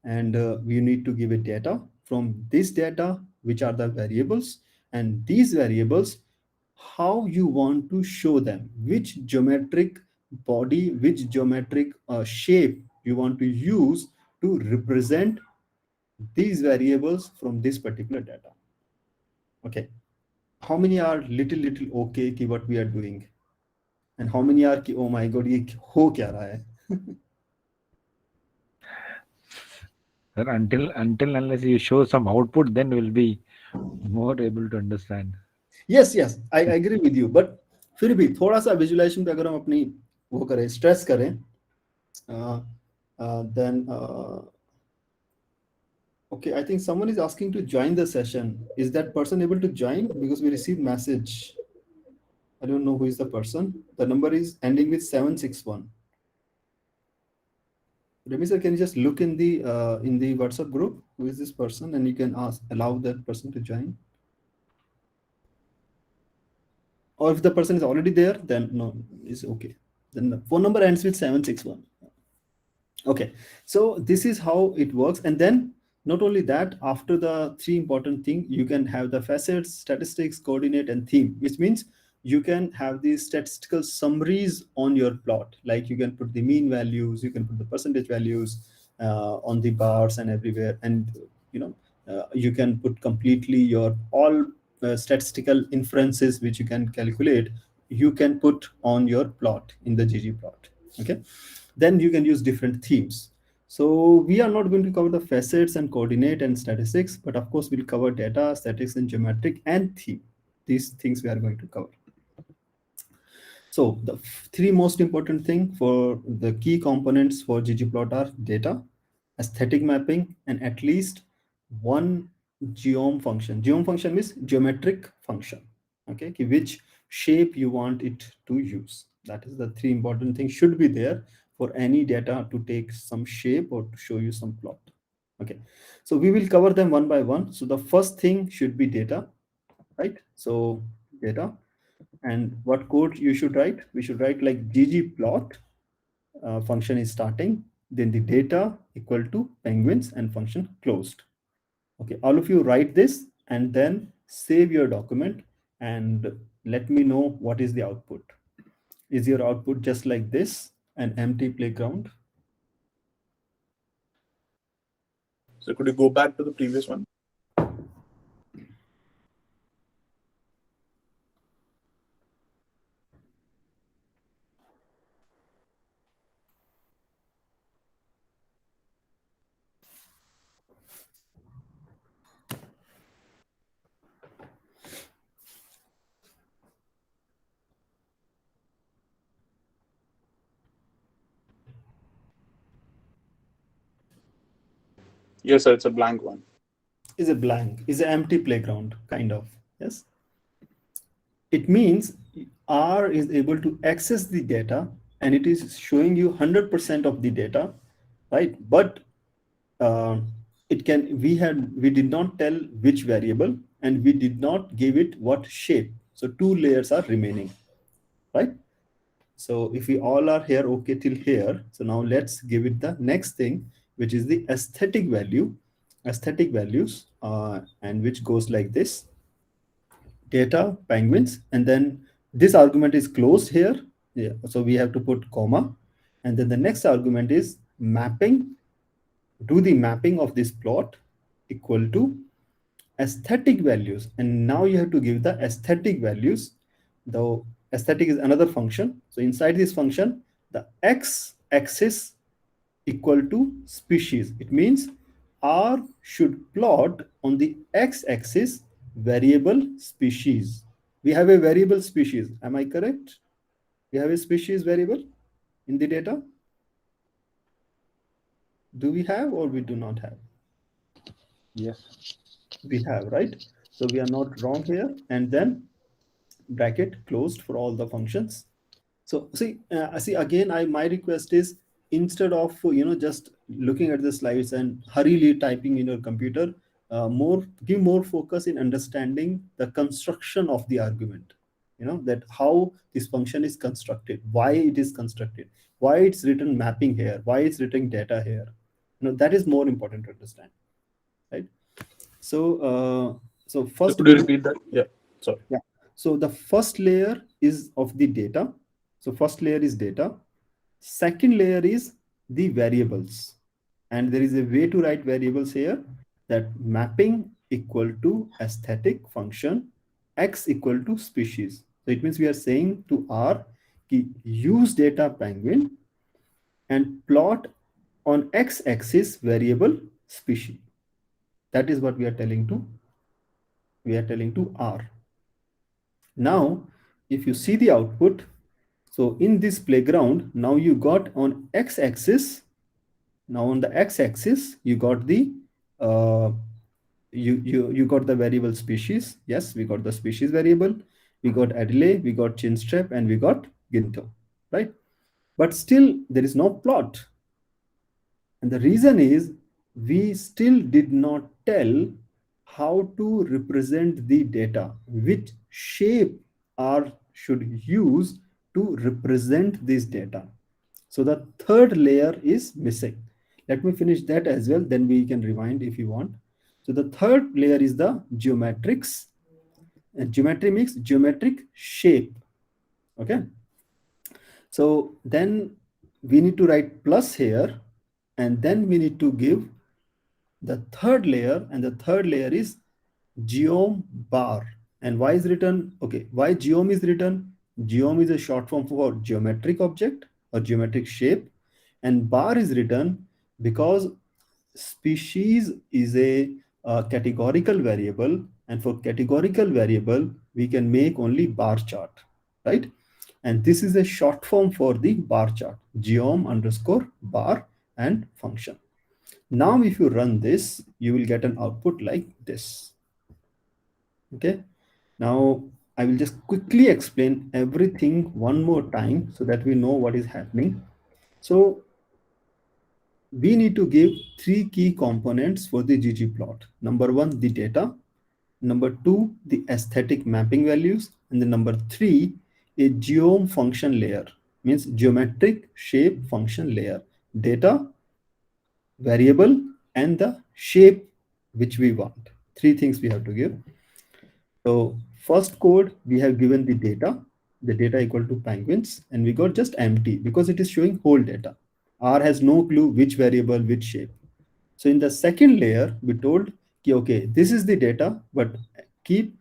And we need to give a data. From this data, which are the variables, and these variables, how you want to show them, which geometric body, which geometric shape you want to use to represent these variables from this particular data. Okay, how many are little okay ki what we are doing, and how many are ki oh my god ye ho kya raha hai? Sir, until unless you show some output, then we'll be more able to understand. yes I agree with you, but फिर भी थोड़ा सा visualisation पे अगर हम अपनी वो करें, स्ट्रेस करें, then okay, I think someone is asking to join the session. Is that person able to join? Because we received message. I don't know who is the person. The number is ending with 761. Remy sir, can you just look in the WhatsApp group? Who is this person? And you can allow that person to join. Or if the person is already there, then no, it's okay. Then the phone number ends with 761. Okay, so this is how it works. And then not only that, after the three important things, you can have the facets, statistics, coordinate, and theme, which means you can have these statistical summaries on your plot. Like you can put the mean values, you can put the percentage values on the bars and everywhere. And you can put completely your all statistical inferences, which you can calculate, you can put on your plot in the ggplot. Okay, then you can use different themes. So we are not going to cover the facets and coordinate and statistics, but of course we'll cover data, statistics, and geometric and theme. These things we are going to cover. So the three most important thing for the key components for ggplot are data, aesthetic mapping, and at least one geom function. Geom function means geometric function. Okay, which shape you want it to use. That is the three important things should be there for any data to take some shape or to show you some plot. Okay, so we will cover them one by one. So the first thing should be data, right? So data, and what code you should write? We should write like ggplot function is starting, then the data equal to penguins and function closed. Okay, all of you write this and then save your document and let me know what is the output. Is your output just like this, an empty playground? So could you go back to the previous one? Yes, sir, it's a blank one. Is a blank, is an empty playground, kind of. Yes. It means R is able to access the data and it is showing you 100% of the data, right? But it can, we did not tell which variable and we did not give it what shape. So 2 layers are remaining, right? So if we all are here, okay till here. So now let's give it the next thing, which is the aesthetic value, aesthetic values, and which goes like this: data penguins, and then this argument is closed here. Yeah, so we have to put comma, and then the next argument is mapping. Do the mapping of this plot equal to aesthetic values, and now you have to give the aesthetic values. The aesthetic is another function. So inside this function, the x-axis equal to species. It means R should plot on the x-axis variable species. We have a variable species. Am I correct? We have a species variable in the data. Do we have or we do not have? Yes. We have, right? So we are not wrong here. And then bracket closed for all the functions. So see again, my request is, instead of just looking at the slides and hurriedly typing in your computer, give more focus in understanding the construction of the argument. That how this function is constructed, why it is constructed, why it's written mapping here, why it's written data here. That is more important to understand, right? So first, Could you repeat that? Yeah, sorry. yeah. So the first layer is of the data. So first layer is data. Second layer is the variables. And there is a way to write variables here, that mapping equal to aesthetic function, x equal to species. So it means we are saying to R, use data penguin and plot on x-axis variable species. That is what we are telling to R. Now, if you see the output, so in this playground, now you got on x-axis. Now on the x-axis, you got the you got the variable species. Yes, we got the species variable. We got Adelaide, we got Chinstrap, and we got Ginto, right? But still, there is no plot. And the reason is we still did not tell how to represent the data, which shape R should use to represent this data. So the third layer is missing. Let me finish that as well, then we can rewind if you want. So the third layer is the geometrics. And geometry means geometric shape. Okay. So then we need to write plus here, and then we need to give the third layer, and the third layer is geom bar. And why is written, okay, why geom is written? Geom is a short form for geometric object or geometric shape, and bar is written because species is a categorical variable, and for categorical variable we can make only bar chart, right? And this is a short form for the bar chart, geom underscore bar and function. Now if you run this, you will get an output like this. Okay, now I will just quickly explain everything one more time so that we know what is happening. So we need to give 3 key components for the ggplot. Number 1, the data. Number 2, the aesthetic mapping values. And the number 3, a geom function layer, means geometric shape function layer. Data, variable, and the shape which we want. 3 things we have to give. So first code, we have given the data equal to penguins, and we got just empty because it is showing whole data. R has no clue which variable, which shape. So in the second layer, we told, okay, this is the data, but keep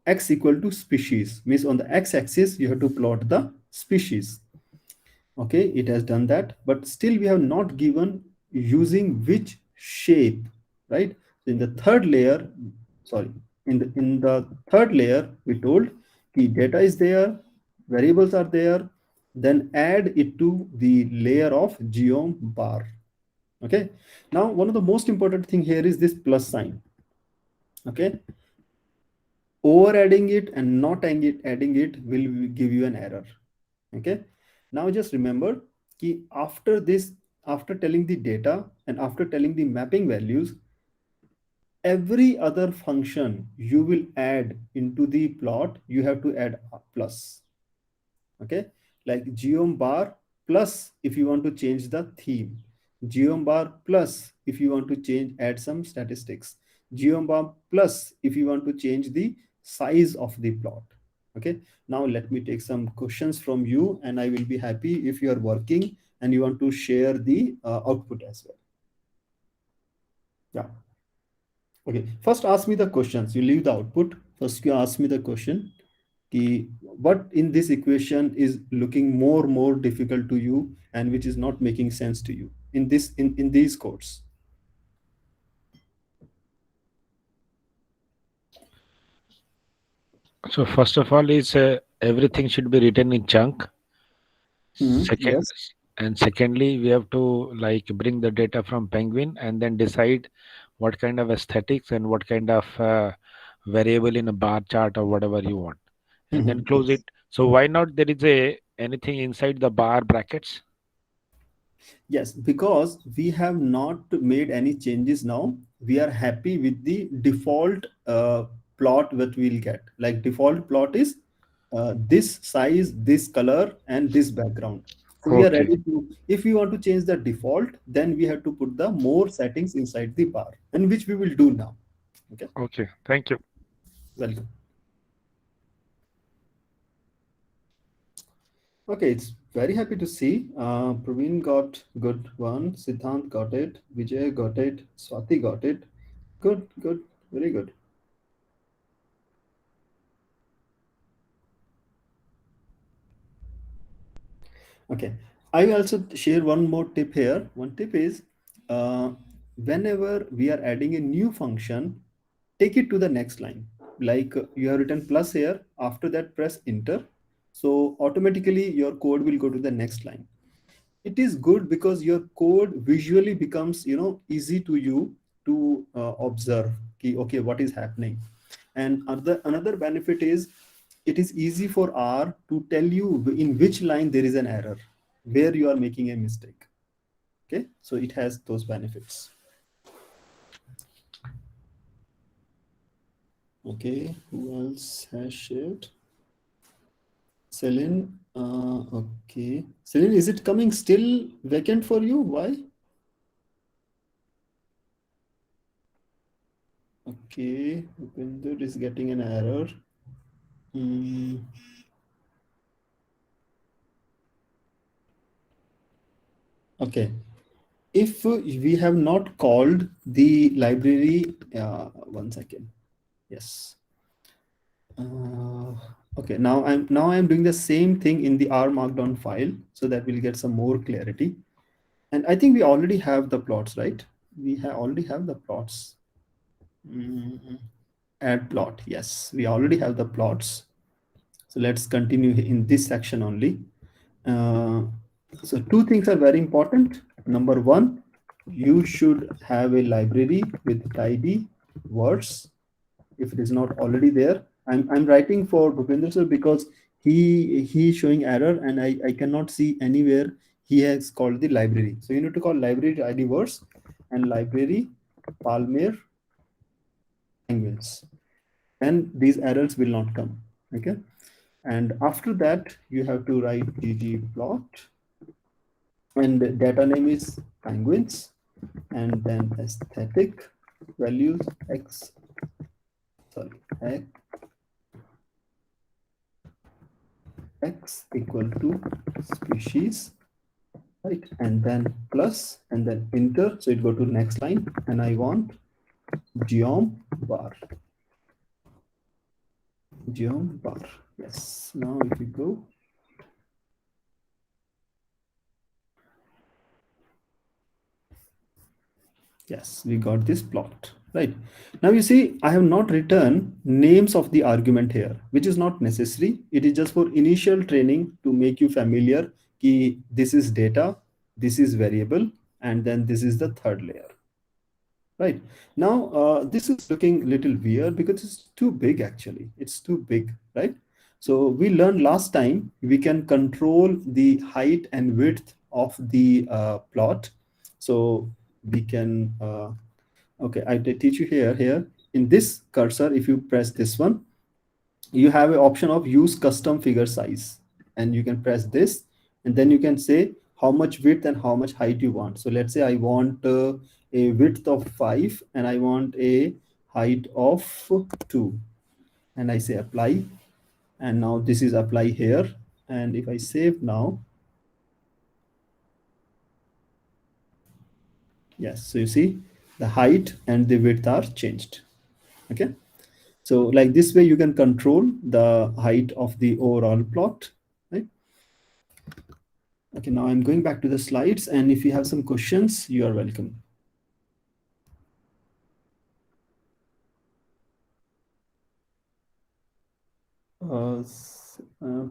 x equal to species, means on the x-axis, you have to plot the species. Okay, it has done that, but still we have not given using which shape, right? In the third layer, sorry, in the third layer, we told the data is there, variables are there, then add it to the layer of geom bar. Okay, now one of the most important thing here is this plus sign. Okay, over adding it and not adding it will give you an error. Okay, now just remember कि after this, after telling the data and after telling the mapping values, every other function you will add into the plot, you have to add a plus. Okay, like geom bar plus if you want to change the theme, geom bar plus if you want to change, add some statistics, geom bar plus if you want to change the size of the plot. Okay, now let me take some questions from you, and I will be happy if you are working and you want to share the output as well. Yeah. Okay, first ask me the questions. You leave the output. First you ask me the question. What in this equation is looking more difficult to you and which is not making sense to you in this in these codes. So first of all, is everything should be written in chunk. Second, Yes. and secondly, we have to like bring the data from Penguin and then decide what kind of aesthetics and what kind of variable in a bar chart or whatever you want, and then close it. So why not there is a anything inside the bar brackets? Yes, because we have not made any changes now. We are happy with the default plot that we'll get. Like default plot is this size, this color, and this background. So we are Okay, ready to, if we want to change the default, then we have to put the more settings inside the bar, and which we will do now. Okay, okay, thank you. welcome. Okay, it's very happy to see. Praveen got good one. Siddhant got it. Vijay got it. Swati got it. Good, good, very good. Okay, I will also share one more tip here. One tip is whenever we are adding a new function, take it to the next line. Like you have written plus here, after that press enter. So automatically your code will go to the next line. It is good because your code visually becomes, easy to you to observe. Okay, what is happening? And another benefit is it is easy for R to tell you in which line there is an error, where you are making a mistake. Okay, so it has those benefits. Okay, who else has shared? Celine, okay. Celine, is it coming still vacant for you? Why? Okay, Upinder is getting an error. Okay, if we have not called the library, one second. Yes. Okay, now I'm doing the same thing in the R Markdown file so that we'll get some more clarity. And I think we already have the plots, right? We already have the plots. Add plot. Yes, we already have the plots. So let's continue in this section only. So two things are very important. Number one, you should have a library with tidy words. If it is not already there, I'm writing for Bhupender sir because he's showing error and I cannot see anywhere he has called the library. So you need to call library ID words and library Palmer penguins, and these errors will not come. Okay, and after that you have to write ggplot and the data name is penguins, and then aesthetic values x x equal to species, right? And then plus, and then enter. So it go to next line, and I want geom bar. Geom bar. Yes. Now if we go, yes, we got this plot, right? Now you see, I have not written names of the argument here, which is not necessary. It is just for initial training to make you familiar. Ki this is data, this is variable, and then this is the third layer. Right now, this is looking a little weird because it's too big actually. It's too big, right? So we learned last time we can control the height and width of the plot. So we can, okay, I did teach you here in this cursor. If you press this one, you have an option of use custom figure size, and you can press this, and then you can say how much width and how much height you want. So let's say I want a width of 5 and I want a height of 2, and I say apply, and now this is apply here. And if I save now, yes, so you see the height and the width are changed. Okay, so like this way you can control the height of the overall plot, right? Okay, now I'm going back to the slides, and if you have some questions, you are welcome.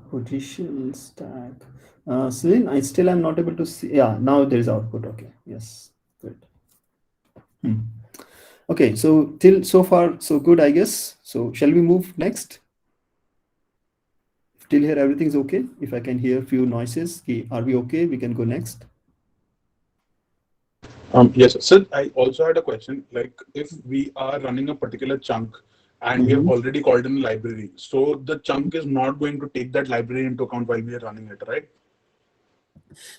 Position stack. Celine, I still am not able to see. Yeah, now there is output. Okay, yes, good. Okay, so till so far so good, I guess. So shall we move next? Till here everything's okay. If I can hear few noises, are we okay? We can go next. Yes, sir. I also had a question. Like, if we are running a particular chunk and we have already called in a library, so the chunk is not going to take that library into account while we are running it, right?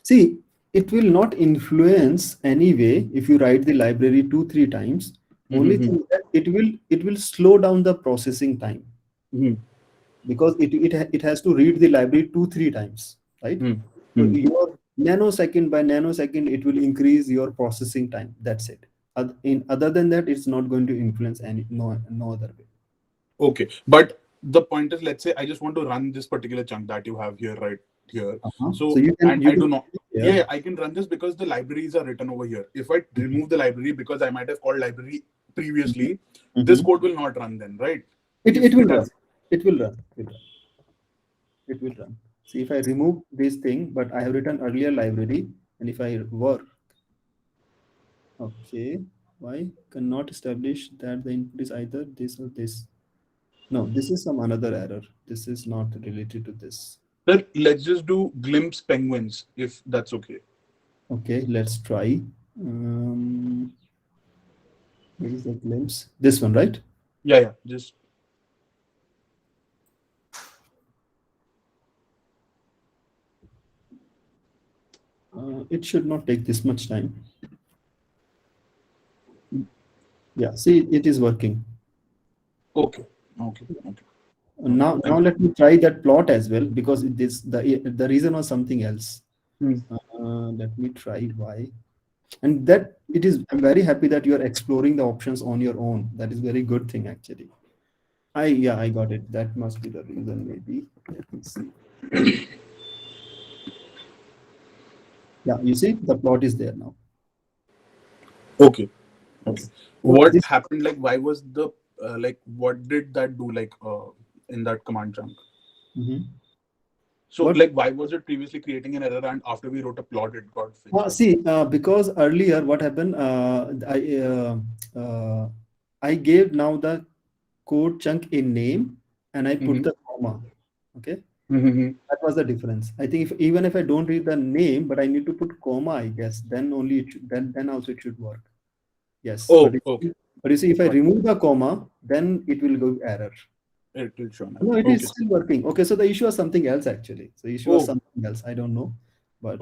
See, it will not influence anyway if you write the library 2-3 times. Only thing that it will slow down the processing time, because it has to read the library 2-3 times, right? So your nanosecond by nanosecond, it will increase your processing time. That's it. Other than that, it's not going to influence no other way. Okay, but the point is, let's say I just want to run this particular chunk that you have here, right here. So you can, and I do not. Yeah, I can run this because the libraries are written over here. If I remove the library because I might have called library previously, this code will not run then, right? It will run. It will run. It will run. See, if I remove this thing, but I have written earlier library, and if I work, okay, why cannot establish that the input is either this or this? No, this is some another error. This is not related to this. Sir, let's just do glimpse penguins if that's okay. Okay, let's try. Where is the glimpse? This one, right? Yeah, just. It should not take this much time. Yeah, see, it is working. Okay. Now let me try that plot as well, because the reason was something else. Let me try why. And that it is, I'm very happy that you are exploring the options on your own. That is very good thing actually. I got it. That must be the reason maybe. Let me see. Yeah, you see the plot is there now. Okay. What happened? Like, why was the what did that do? Like, in that command chunk. So, like, why was it previously creating an error, and after we wrote a plot, it got fixed? See, because earlier what happened? I gave now the code chunk a name, and I put the comma. Okay. That was the difference. I think even if I don't read the name, but I need to put comma, I guess, then only it should, then also it should work. Yes. Okay. But you see, if I remove the comma, then it will go error. It will show. No, it is still working. Okay, so the issue was something else actually. So the issue was something else. I don't know, but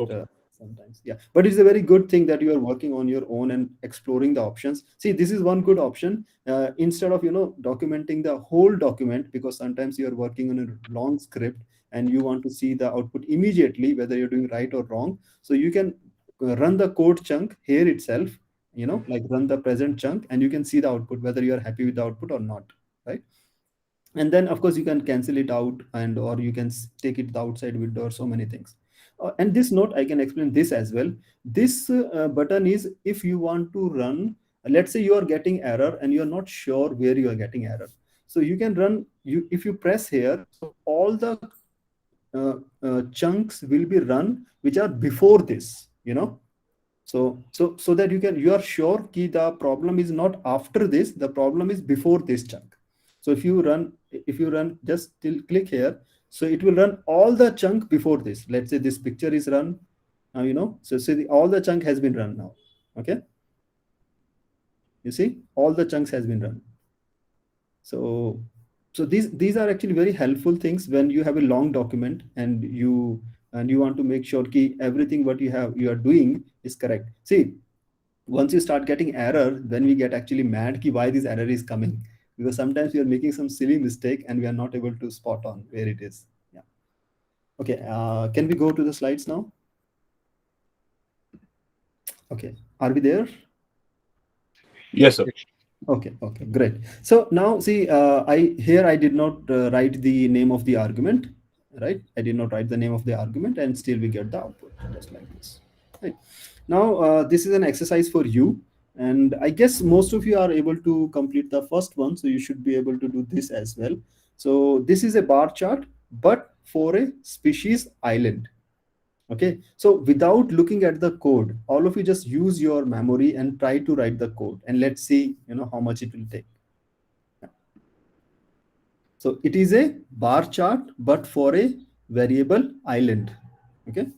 sometimes. Yeah, but it's a very good thing that you are working on your own and exploring the options. See, this is one good option. Instead of documenting the whole document, because sometimes you are working on a long script and you want to see the output immediately whether you're doing right or wrong. So you can run the code chunk here itself, like run the present chunk, and you can see the output whether you are happy with the output or not, right? And then of course you can cancel it out, and or you can take it the outside window, or so many things. And this note, I can explain this as well. This button is if you want to run, let's say you are getting error and you are not sure where you are getting error. So you can run, if you press here, so all the chunks will be run which are before this, so that you are sure ki the problem is not after this, the problem is before this chunk. So if you run just till click here, so it will run all the chunk before this. Let's say this picture is run now, so see all the chunk has been run now. Okay, you see all the chunks has been run. So these are actually very helpful things when you have a long document and you want to make sure ki everything what you are doing is correct. See, once you start getting error, then we get actually mad ki why this error is coming, because sometimes we are making some silly mistake and we are not able to spot on where it is. Yeah. Okay, can we go to the slides now? Okay, are we there? Yes, sir. Okay, great. So now see, I did not write the name of the argument, right? I did not write the name of the argument, and still we get the output just like this. Right. Now this is an exercise for you, and I guess most of you are able to complete the first one, so you should be able to do this as well. So this is a bar chart, but for a species island. Okay, so without looking at the code, all of you just use your memory and try to write the code, and let's see how much it will take. So it is a bar chart but for a variable island. Okay,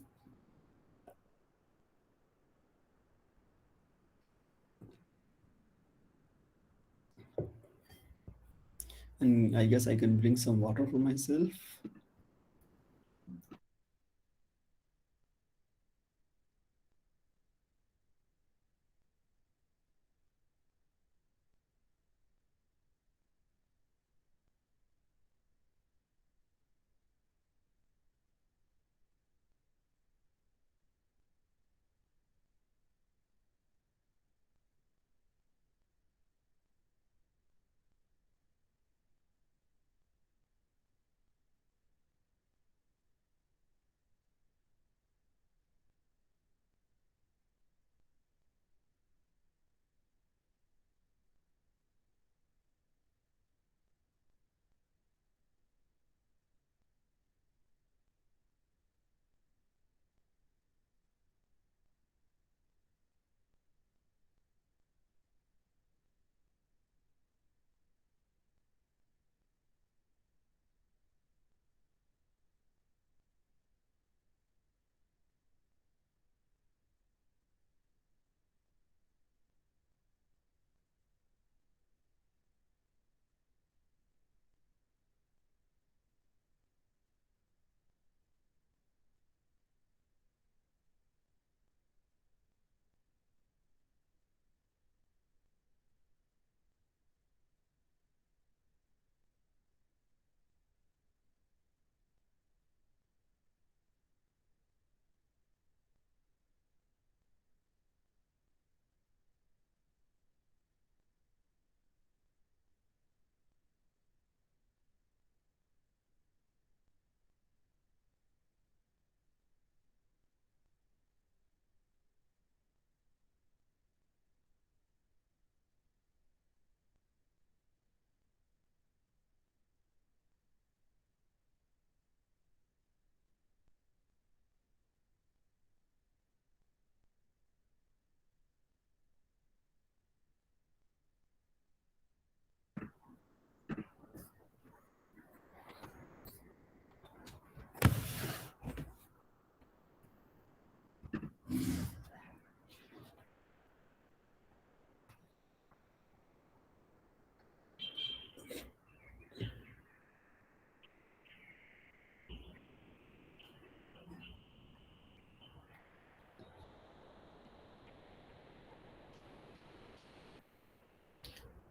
and I guess I can bring some water for myself.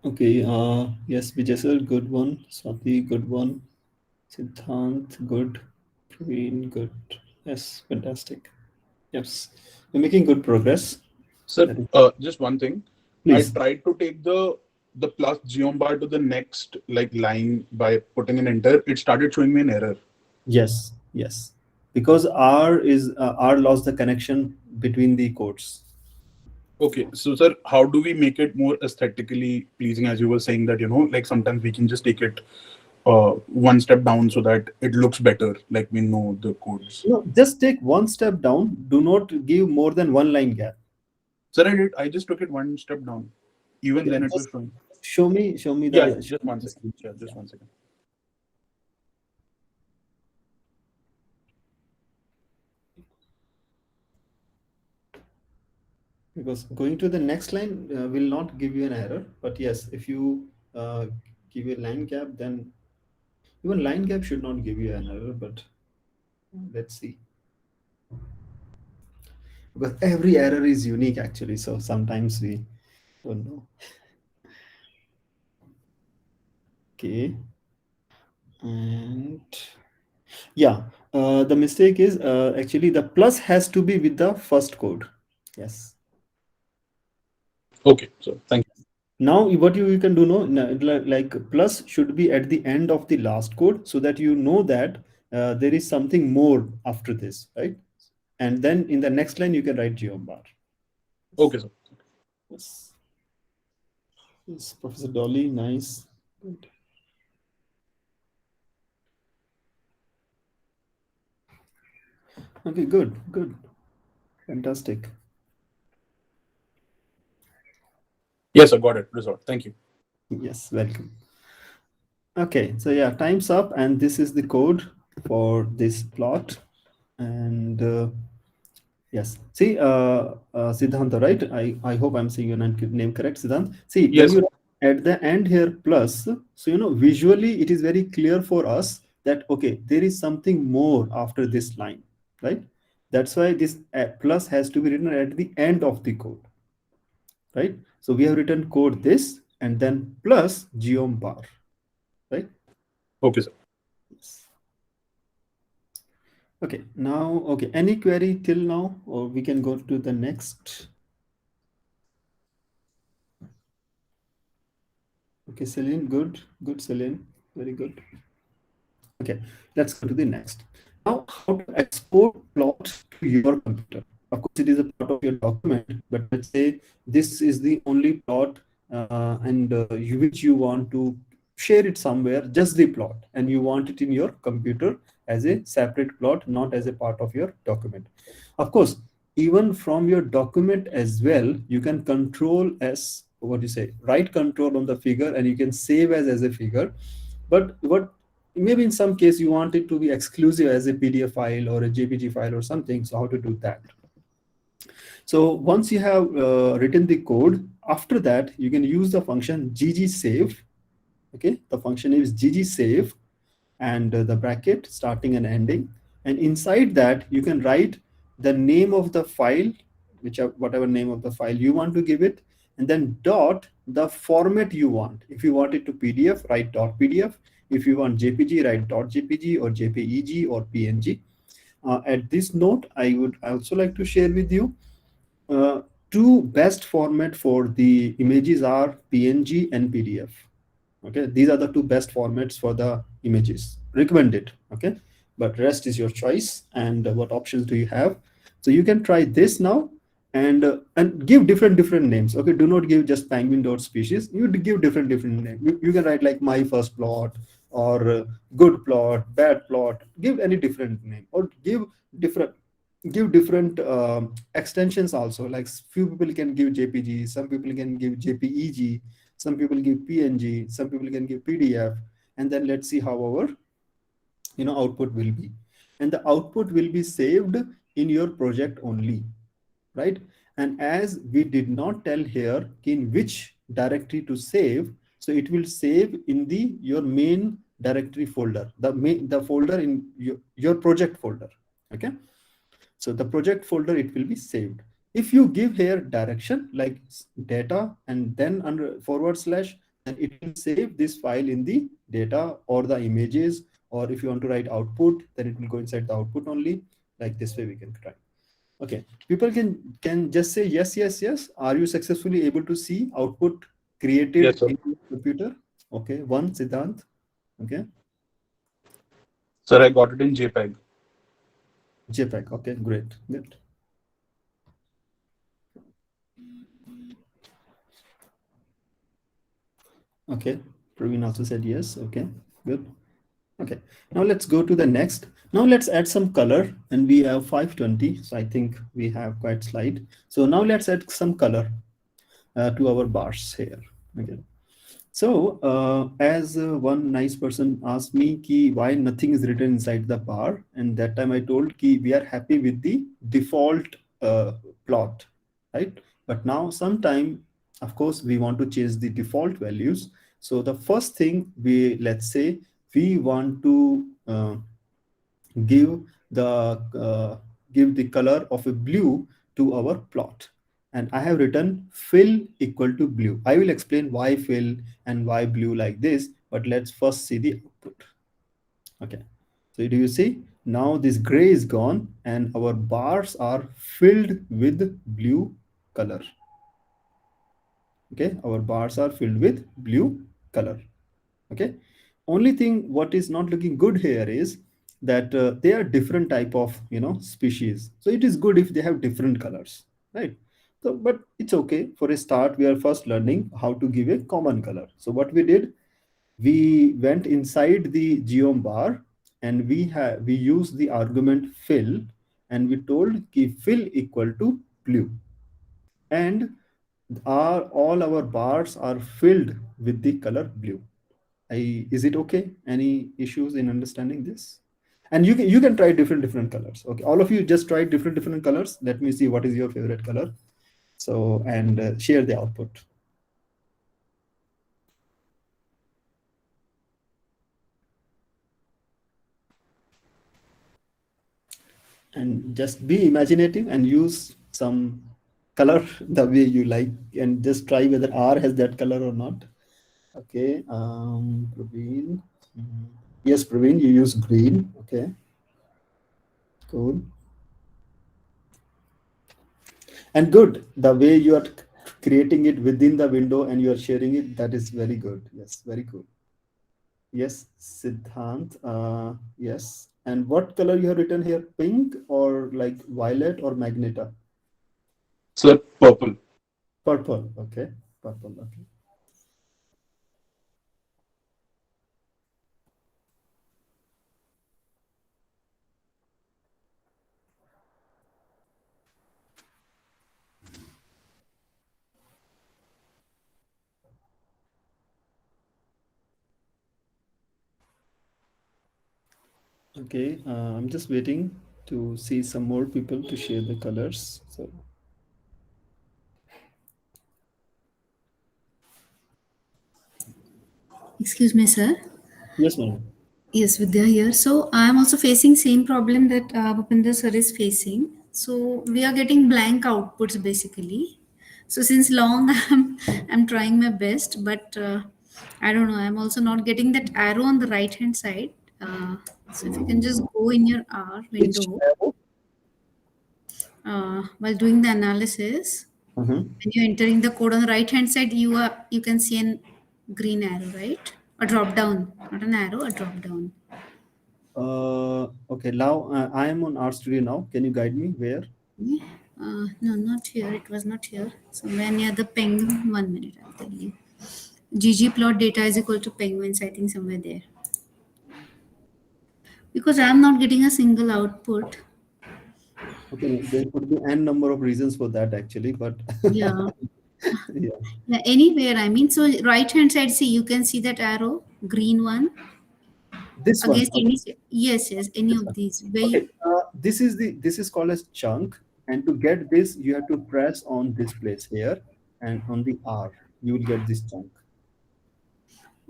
Okay, yes, Vijay sir, good one. Swati, good one. Siddhant, good. Praveen, good. Yes, fantastic. Yes, we're making good progress. Sir, That is, just one thing. I please. tried to take the plus geom bar to the next like line by putting an enter. It started showing me an error. Yes, yes. Because R lost the connection between the codes. Okay, so sir, how do we make it more aesthetically pleasing? As you were saying that like sometimes we can just take it one step down so that it looks better, like we know the codes. No, just take one step down. Do not give more than one line gap. Sir, I did. I just took it one step down. Even Okay, then, it was just showing. show me Yeah, the. just one second. Yeah, just one second. Because going to the next line will not give you an error. But yes, if you give a line gap, then even line gap should not give you an error. But let's see. Because every error is unique actually. So sometimes we don't know. Okay. And yeah, the mistake is actually the plus has to be with the first code. Yes. Okay, so thank you. Now what you can do no, like plus should be at the end of the last code so that you know that there is something more after this, right? And then in the next line you can write geobar. Okay, sir. Yes. Yes, Professor Dolly, nice. Good. Okay, good, good. Fantastic. Yes, I got it. Resolved. Thank you. Yes, welcome. Okay, so yeah, time's up, and this is the code for this plot. And yes, see, Siddhanta, right? I hope I'm saying your name correct, Siddhant. See, when Yes, sir. you at the end here plus, so visually it is very clear for us that okay, there is something more after this line, right? That's why this plus has to be written at the end of the code, right? So we have written code this and then plus geom bar, right? Okay, sir. Yes. Okay, now, okay, any query till now, or we can go to the next. Okay, Celine, good, good, Celine, very good. Okay, let's go to the next. Now, how to export plot to your computer? Of course, it is a part of your document, but let's say this is the only plot and which you want to share it somewhere, just the plot, and you want it in your computer as a separate plot, not as a part of your document. Of course, even from your document as well, you can control as what you say, right control on the figure, and you can save as a figure. But what maybe in some case you want it to be exclusive as a PDF file or a JPG file or something. So how to do that? So once you have written the code, after that you can use the function ggsave. Okay, the function is ggsave and the bracket starting and ending, and inside that you can write the name of the file, whatever name of the file you want to give it, and then dot the format you want. If you want it to PDF, write dot PDF. If you want JPG, write dot JPG or JPEG or PNG. At this note, I would also like to share with you uh, two best format for the images are PNG and PDF. Okay, these are the two best formats for the images recommended. Okay, but rest is your choice. And what options do you have? So you can try this now, and give different names. Okay, do not give just penguin dot species. You give different names. You can write like my first plot or good plot, bad plot. Give any different name, or give different extensions also. Like few people can give JPG, some people can give JPEG, some people give PNG, some people can give PDF, and then let's see how our output will be. And the output will be saved in your project only, right? And as we did not tell here in which directory to save, so it will save in the your main directory folder, the folder in your project folder. Okay, so the project folder, it will be saved. If you give here direction like data and then under forward slash, then it will save this file in the data or the images, or if you want to write output, then it will go inside the output only. Like this way we can try. Okay, people can just say yes, yes, yes. Are you successfully able to see output created Yes, sir. in your computer? Okay, one Siddhant. Okay, Sir, I got it in JPEG. JPEG. Okay, great, good. Okay, Praveen also said yes. Okay, good. Okay, now let's go to the next. Now let's add some color, and we have 520. So I think we have quite slide. So now let's add some color to our bars here. Okay. So as one nice person asked me ki why nothing is written inside the bar, and that time I told ki we are happy with the default plot, right? But now sometime, of course, we want to change the default values. So the first thing let's say we want to give the color of a blue to our plot, and I have written fill equal to blue. I will explain why fill and why blue like this, but let's first see the output. Okay, so do you see now this gray is gone and our bars are filled with blue color. Okay, our bars are filled with blue color. Okay, only thing what is not looking good here is that they are different type of species, so it is good if they have different colors, right? So but it's okay. For a start, we are first learning how to give a common color. So what we did, we went inside the geom bar and we used the argument fill, and we told ki fill equal to blue, and all our bars are filled with the color blue. Is it okay? Any issues in understanding this? And you can try different colors. Okay, all of you just try different colors. Let me see what is your favorite color. So and share the output. And just be imaginative and use some color the way you like, and just try whether R has that color or not. Okay, Praveen. Yes, Praveen, you use green. Okay, cool. And good, the way you are creating it within the window and you are sharing it, that is very good. Yes, very cool. Yes, Siddhant. Yes. And what color you have written here? Pink or like violet or magenta? Sir, purple. Purple. Okay, purple. Okay. Okay, I'm just waiting to see some more people to share the colors. So Excuse me, sir. yes, ma'am. Yes, Vidya here. So I'm also facing same problem that Bhupinder sir is facing. So we are getting blank outputs basically. So since long I'm trying my best, but I don't know. I'm also not getting that arrow on the right hand side. So if you can just go in your R Which window arrow? while doing the analysis, when you're entering the code on the right hand side, you can see an green arrow, right? A drop down, not an arrow, a drop down. Okay, now I am on RStudio now. Can you guide me where? No, not here. It was not here. Somewhere near the penguin. 1 minute, I'll tell you. ggplot data is equal to penguins. I think somewhere there. Because I'm not getting a single output. Okay, there could be n number of reasons for that actually, but Yeah. yeah. Yeah. Anywhere. I mean, so right hand side. See, you can see that arrow, green one. This one. Against Okay. any. Yes, yes. Any This of one. these. Where Okay. you, This is called as chunk, and to get this, you have to press on this place here, and on the R, you will get this chunk.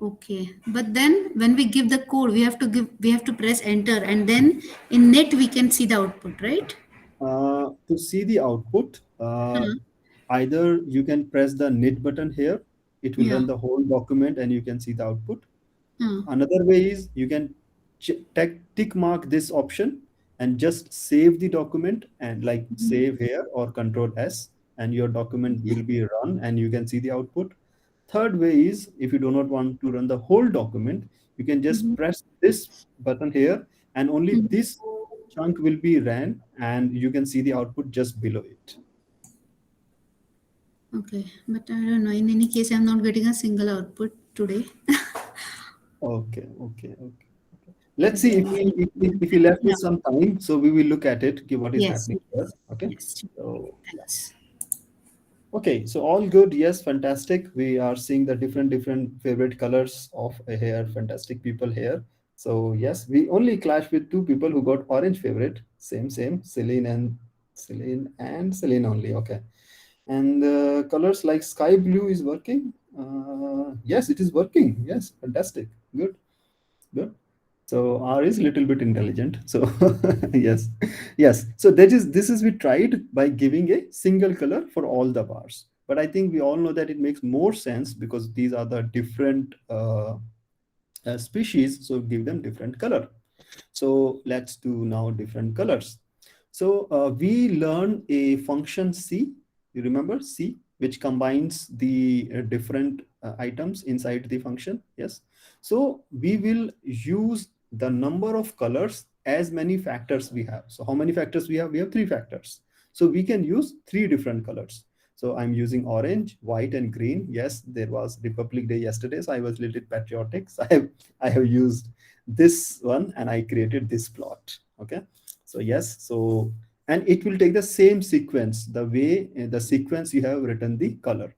okay. But then when we give the code, we have to press enter, and then in net we can see the output, right? To see the output, Hmm. either you can press the knit button here it will Yeah. run the whole document and you can see the output. Uh, Another way is you can tick mark this option and just save the document and like save here or control S, and your document will be run and you can see the output. Third way is if you do not want to run the whole document, you can just press this button here and only this chunk will be ran and you can see the output just below it. okay, but I don't know. In any case, I'm not getting a single output today. Okay. Let's But see if we left yeah. with some time, so we will look at it, okay, what is Yes. happening here. Okay. Yes. So Thanks. okay, so all good. Yes, fantastic. We are seeing the different favorite colors of a hair. Fantastic people here. So yes, we only clash with two people who got orange favorite. Same. Celine only. Okay. And colors like sky blue is working. Yes, it is working. Yes, fantastic. Good. So R is a little bit intelligent. So yes. So this is we tried by giving a single color for all the bars. But I think we all know that it makes more sense because these are the different species. So give them different color. So let's do now different colors. So we learn a function C. You remember C, which combines the different items inside the function. Yes. So we will use the number of colors as many factors we have. So how many factors we have? We have 3 factors. So we can use 3 different colors. So I'm using orange, white, and green. Yes, there was Republic Day yesterday, so I was a little patriotic. So I have used this one and I created this plot. Okay. So yes, so and it will take the same sequence, the way the sequence you have written the color.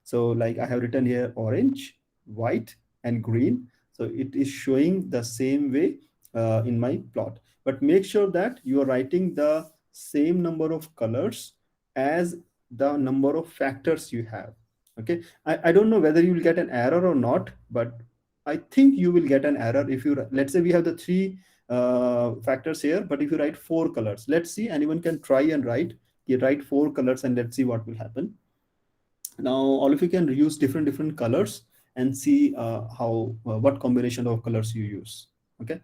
So like I have written here orange, white, and green. So it is showing the same way in my plot. But make sure that you are writing the same number of colors as the number of factors you have. Okay. I don't know whether you will get an error or not, but I think you will get an error if you, let's say we have the 3 factors here, but if you write 4 colors, let's see, anyone can try and write 4 colors and let's see what will happen. Now all of you can use different colors and see how what combination of colors you use. Okay.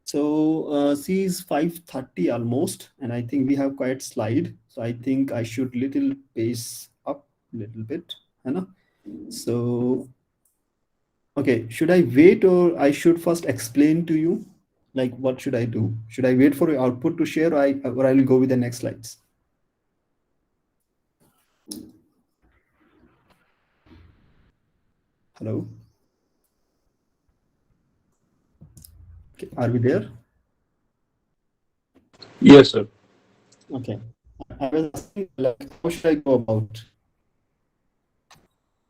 So C is 5:30 almost, and I think we have quite slide. So I think I should little pace up a little bit. So okay, should I wait or I should first explain to you? Like what should I do? Should I wait for your output to share, or I will go with the next slides? Hello. Okay, are we there? Yes, sir. Okay. I was asking, like, how should I go about?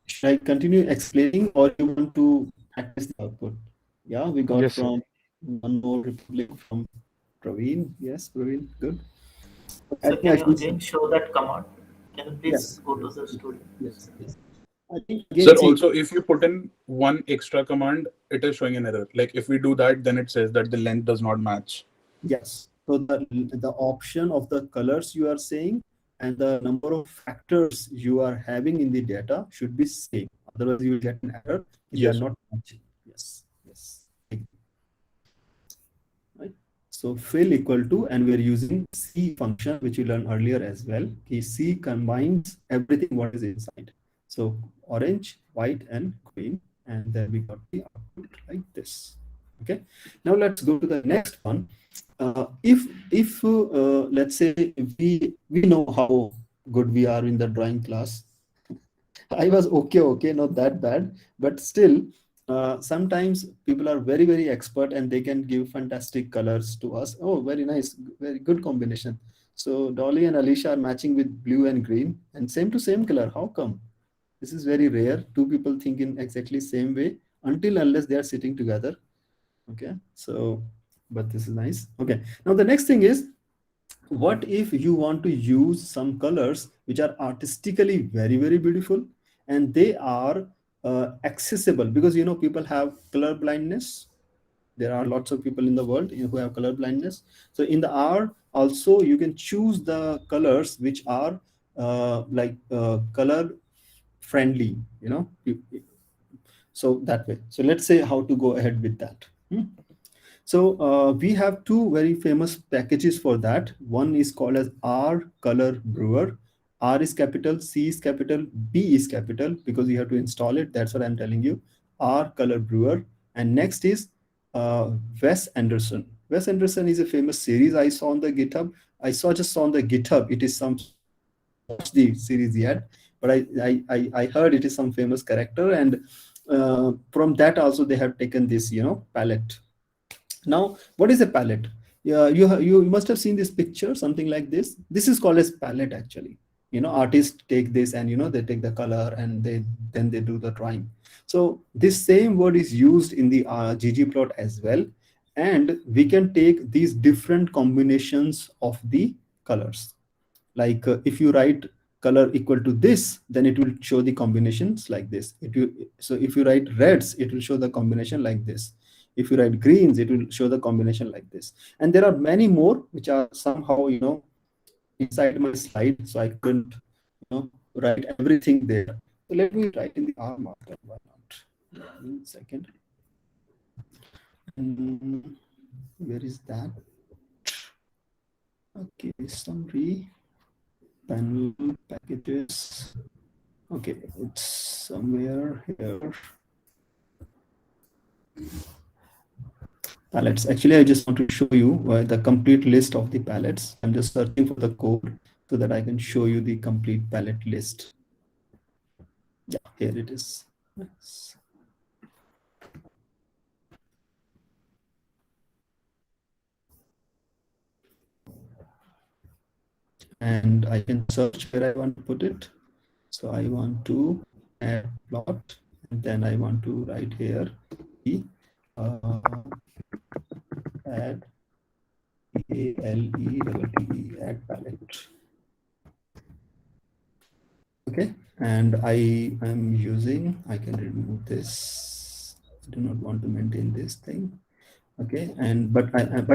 Should I continue explaining or you want to practice the output? Yeah, we got Yes, sir. from one more Republic from Praveen. Yes, Praveen, good. I So think I can you should, again show that command? Can you please yes, go to the studio? yes. I think Sir, again, see, also if you put in one extra command, it is showing an error. Like if we do that, then it says that the length does not match. yes. So the option of the colors you are saying and the number of factors you are having in the data should be same. Otherwise, you will get an error if they are Yes. not matching. Yes. Right. So fill equal to, and we're using C function, which we learned earlier as well. Okay, C combines everything what is inside. So orange, white, and green, and then we got the output like this. Okay. Now let's go to the next one. If let's say we know how good we are in the drawing class. I was okay, not that bad, but still, sometimes people are very expert and they can give fantastic colors to us. Oh, very nice, very good combination. So Dolly and Alicia are matching with blue and green, and same to same color. How come? This is very rare. Two people think in exactly same way until unless they are sitting together. Okay, so but this is nice. Okay, now the next thing is, what if you want to use some colors which are artistically very beautiful and they are accessible, because people have color blindness. There are lots of people in the world who have color blindness. So in the R also you can choose the colors which are color friendly, you know. So that way. So let's say how to go ahead with that. So we have two very famous packages for that. One is called as R Color Brewer. R is capital, C is capital, B is capital, because you have to install it. That's what I'm telling you. R Color Brewer. And next is Wes Anderson. Wes Anderson is a famous series I saw on the GitHub. I just on the GitHub. It is some, I haven't watched the series yet, but I heard it is some famous character, and from that also they have taken this, you know, palette. Now, what is a palette? Yeah, you must have seen this picture, something like this. This is called as palette actually. You know, artists take this and, you know, they take the color and then they do the drawing. So this same word is used in the ggplot as well. And we can take these different combinations of the colors. Like if you write color equal to this, then it will show the combinations like this. So if you write reds, it will show the combination like this. If you write greens, it will show the combination like this. And there are many more which are somehow, you know, inside my slide, so I couldn't, you know, write everything there. So let me write in the R marker. Why not? 1 second. Where is that? Okay, summary, panel, packages. Okay, it's somewhere here. Palettes. Actually, I just want to show you the complete list of the palettes. I'm just searching for the code so that I can show you the complete palette list. Yeah, here it is. Yes. And I can search where I want to put it. So I want to add plot, and then I want to write here the add PALETTE, add palette. Okay, and I am using, I can remove this. I do not want to maintain this thing. Okay, and but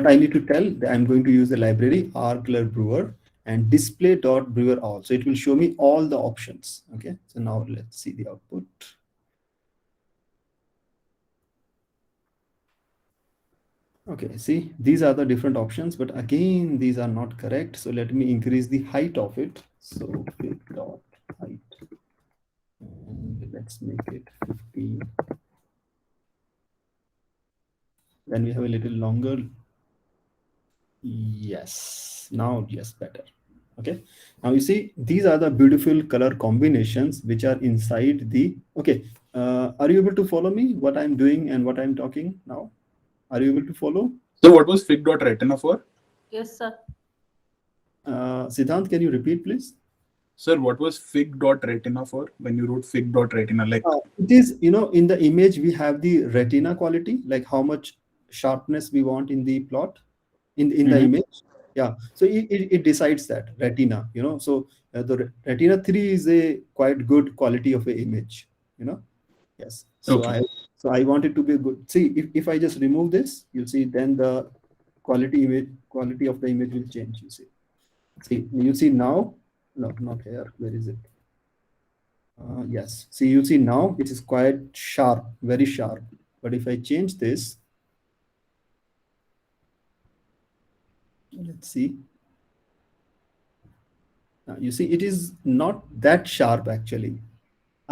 I need to tell that I'm going to use the library R-Color Brewer and display.brewer all. So it will show me all the options. Okay, so now let's see the output. Okay, see, these are the different options, but again, these are not correct. So let me increase the height of it. So dot height, and let's make it 15. Then we have a little longer. Yes, now yes, better. Okay, now you see, these are the beautiful color combinations which are inside the, okay, are you able to follow me what I'm doing and what I'm talking now? Are you able to follow? So what was fig.retina for? Yes, sir. Siddhant, can you repeat, please? Sir, what was fig.retina for when you wrote fig.retina? Like it is, you know, in the image we have the retina quality, like how much sharpness we want in the plot, in the image. Yeah, so it decides that retina, you know. So the retina 3 is a quite good quality of an image, you know. Yes, so okay. I want it to be good. See, if I just remove this, you'll see then the quality of the image will change. You see now, no, not here, where is it? Yes, see, you see now it is quite sharp, very sharp. But if I change this, let's see. Now you see it is not that sharp actually.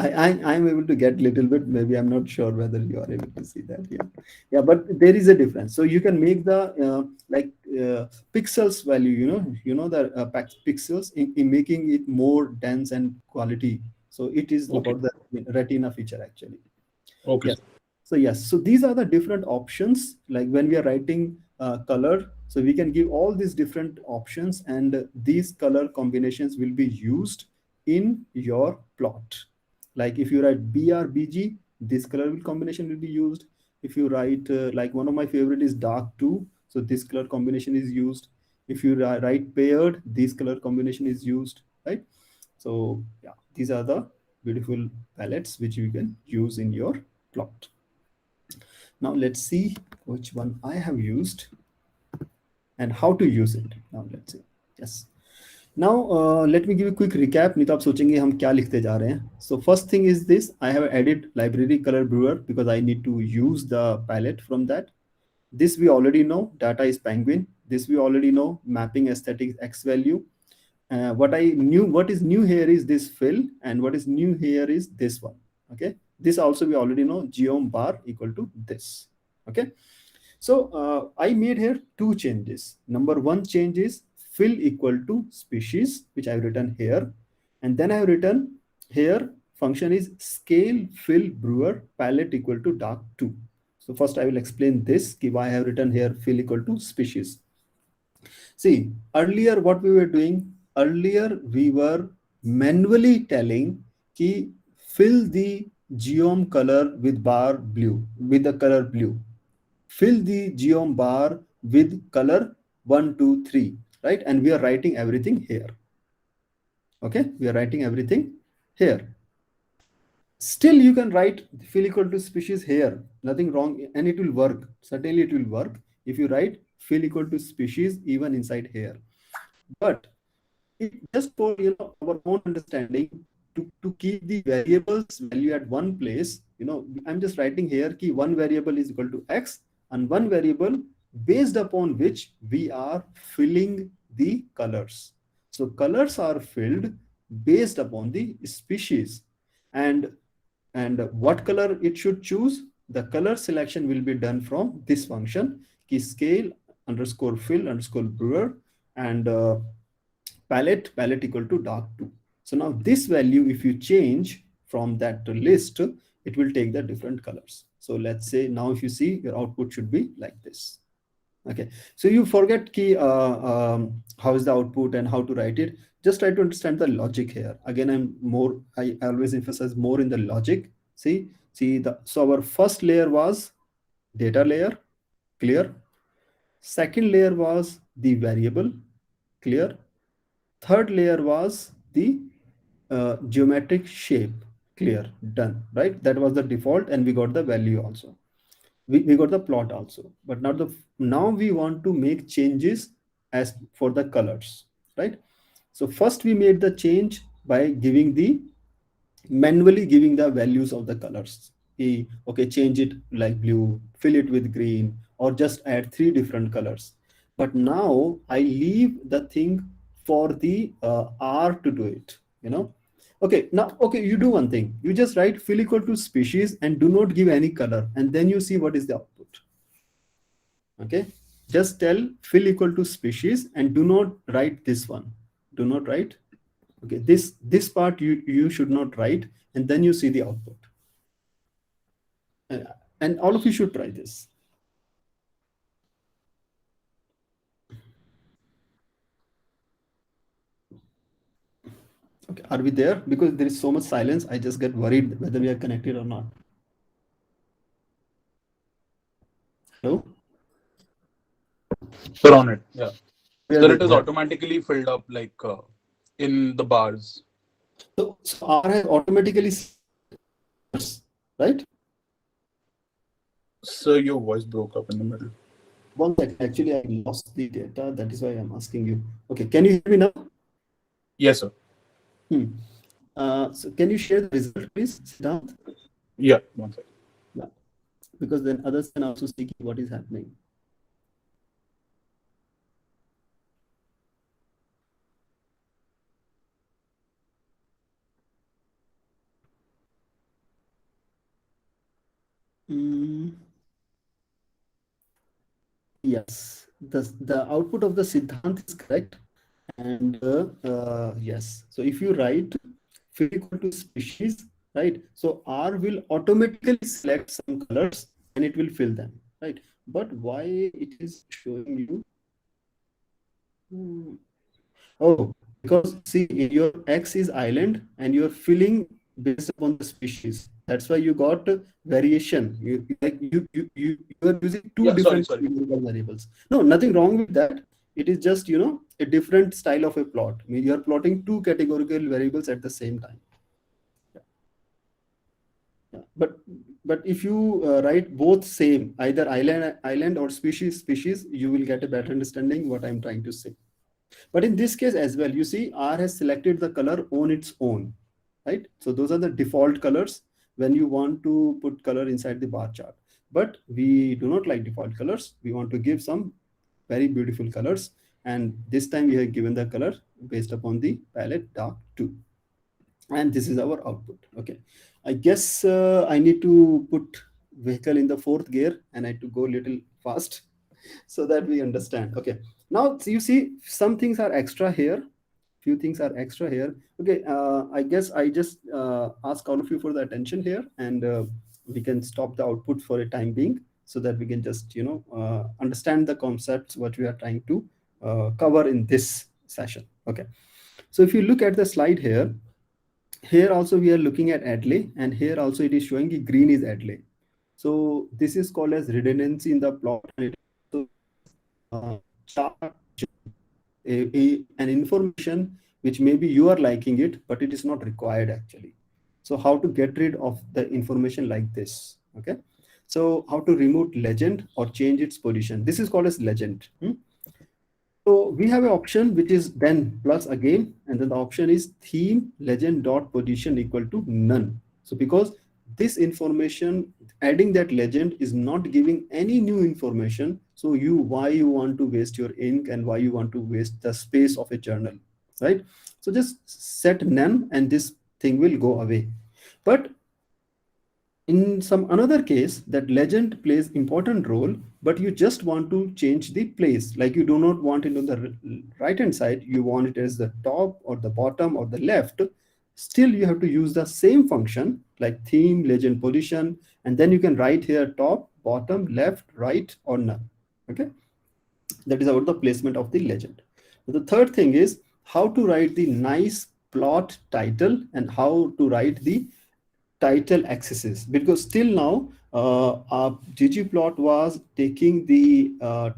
I'm able to get little bit. Maybe I'm not sure whether you are able to see that. Yeah, but there is a difference. So you can make the pixels value. You know the pixels in making it more dense and quality. So it is Okay. about the retina feature actually. Okay. Yes. So these are the different options. Like when we are writing color, so we can give all these different options, and these color combinations will be used in your plot. Like if you write BRBG, this color combination will be used. If you write like one of my favorite is dark 2, so this color combination is used. If you write paired, this color combination is used, right? So yeah, these are the beautiful palettes which you can use in your plot. Now let's see which one I have used and how to use it. Now let's see. Yes. Now let me give a quick recap. नहीं तो आप सोचेंगे हम क्या लिखते जा रहे हैं. So first thing is this: I have added library color brewer because I need to use the palette from that. This we already know. Data is penguin. This we already know. Mapping aesthetics x value. What is new here is this fill, and what is new here is this one. Okay. This also we already know. Geom bar equal to this. Okay. So I made here two changes. Number one change is fill equal to species, which I've written here. And then I've written here function is scale fill brewer palette equal to dark 2. So first I will explain this, why I have written here fill equal to species. See, earlier what we were doing, earlier we were manually telling ki fill the geom color with bar blue, with the color blue. Fill the geom bar with color 1, 2, 3, right? And we are writing everything here. Okay, we are writing everything here. Still, you can write fill equal to species here. Nothing wrong, and it will work. Certainly, it will work if you write fill equal to species even inside here. But just for our own understanding, to keep the variables value at one place, I'm just writing here key one variable is equal to x and one variable based upon which we are filling the colors. So colors are filled based upon the species, and what color it should choose. The color selection will be done from this function key scale underscore fill underscore brewer and palette equal to dark 2. So now this value, if you change from that list, it will take the different colors. So let's say now if you see, your output should be like this. Okay, so you forget key how is the output and how to write it. Just try to understand the logic here. Again, I always emphasize more in the logic. So our first layer was data layer, clear. Second layer was the variable, clear. Third layer was the geometric shape, clear, done, right? That was the default, and we got the value also. We got the plot also, but now we want to make changes as for the colors, right? So first we made the change by manually giving the values of the colors. Okay, change it like blue, fill it with green, or just add 3 different colors. But now I leave the thing for the R to do it, Okay, now, okay, you do one thing. You just write fill equal to species and do not give any color, and then you see what is the output. Okay, just tell fill equal to species and do not write this one. Do not write. Okay, this part you should not write, and then you see the output. And all of you should try this. Okay, are we there? Because there is so much silence, I just get worried whether we are connected or not. Hello? Sir, on it. Yeah. Where Sir, they it is are? automatically filled up like in the bars. So R has automatically, right? Sir, your voice broke up in the middle. One second, actually I lost the data. That is why I'm asking you. Okay, can you hear me now? Yes, sir. So can you share the result, please, Siddharth? Yeah, one second. Yeah, because then others can also see what is happening. Yes, the output of the Siddhant is correct. And yes, so if you write fill equal to species, right? So R will automatically select some colors and it will fill them, right? But why it is showing you? Oh, because see, your X is island and you're filling based upon the species. That's why you got variation. You are using two different Sorry. variables. No, nothing wrong with that. It is just a different style of a plot. I mean, you are plotting 2 categorical variables at the same time. Yeah. But if you write both same, either island or species, you will get a better understanding what I'm trying to say. But in this case as well, you see R has selected the color on its own, right? So those are the default colors when you want to put color inside the bar chart. But we do not like default colors. We want to give some very beautiful colors. And this time we have given the color based upon the palette dark 2. And this is our output. Okay. I guess I need to put vehicle in the 4th gear and I have to go a little fast so that we understand. Okay. Now you see some things are extra here. Few things are extra here. Okay. I guess I just ask all of you for the attention here, and we can stop the output for a time being so that we can just, understand the concepts what we are trying to cover in this session. Okay. So if you look at the slide here, here also we are looking at Adley, and here also it is showing the green is Adley. So this is called as redundancy in the plot. And it chart an information which maybe you are liking it, but it is not required actually. So how to get rid of the information like this? Okay. So how to remove legend or change its position? This is called as legend. So we have an option which is then plus again, and then the option is theme legend dot position equal to none. So because this information, adding that legend is not giving any new information. So why you want to waste your ink and why you want to waste the space of a journal, right? So just set none and this thing will go away. But in some another case, that legend plays important role, but you just want to change the place. Like you do not want it on the right hand side, you want it as the top or the bottom or the left. Still you have to use the same function like theme, legend, position, and then you can write here top, bottom, left, right, or none. Okay, that is about the placement of the legend. The third thing is how to write the nice plot title and how to write the title accesses, because still now ggplot was taking the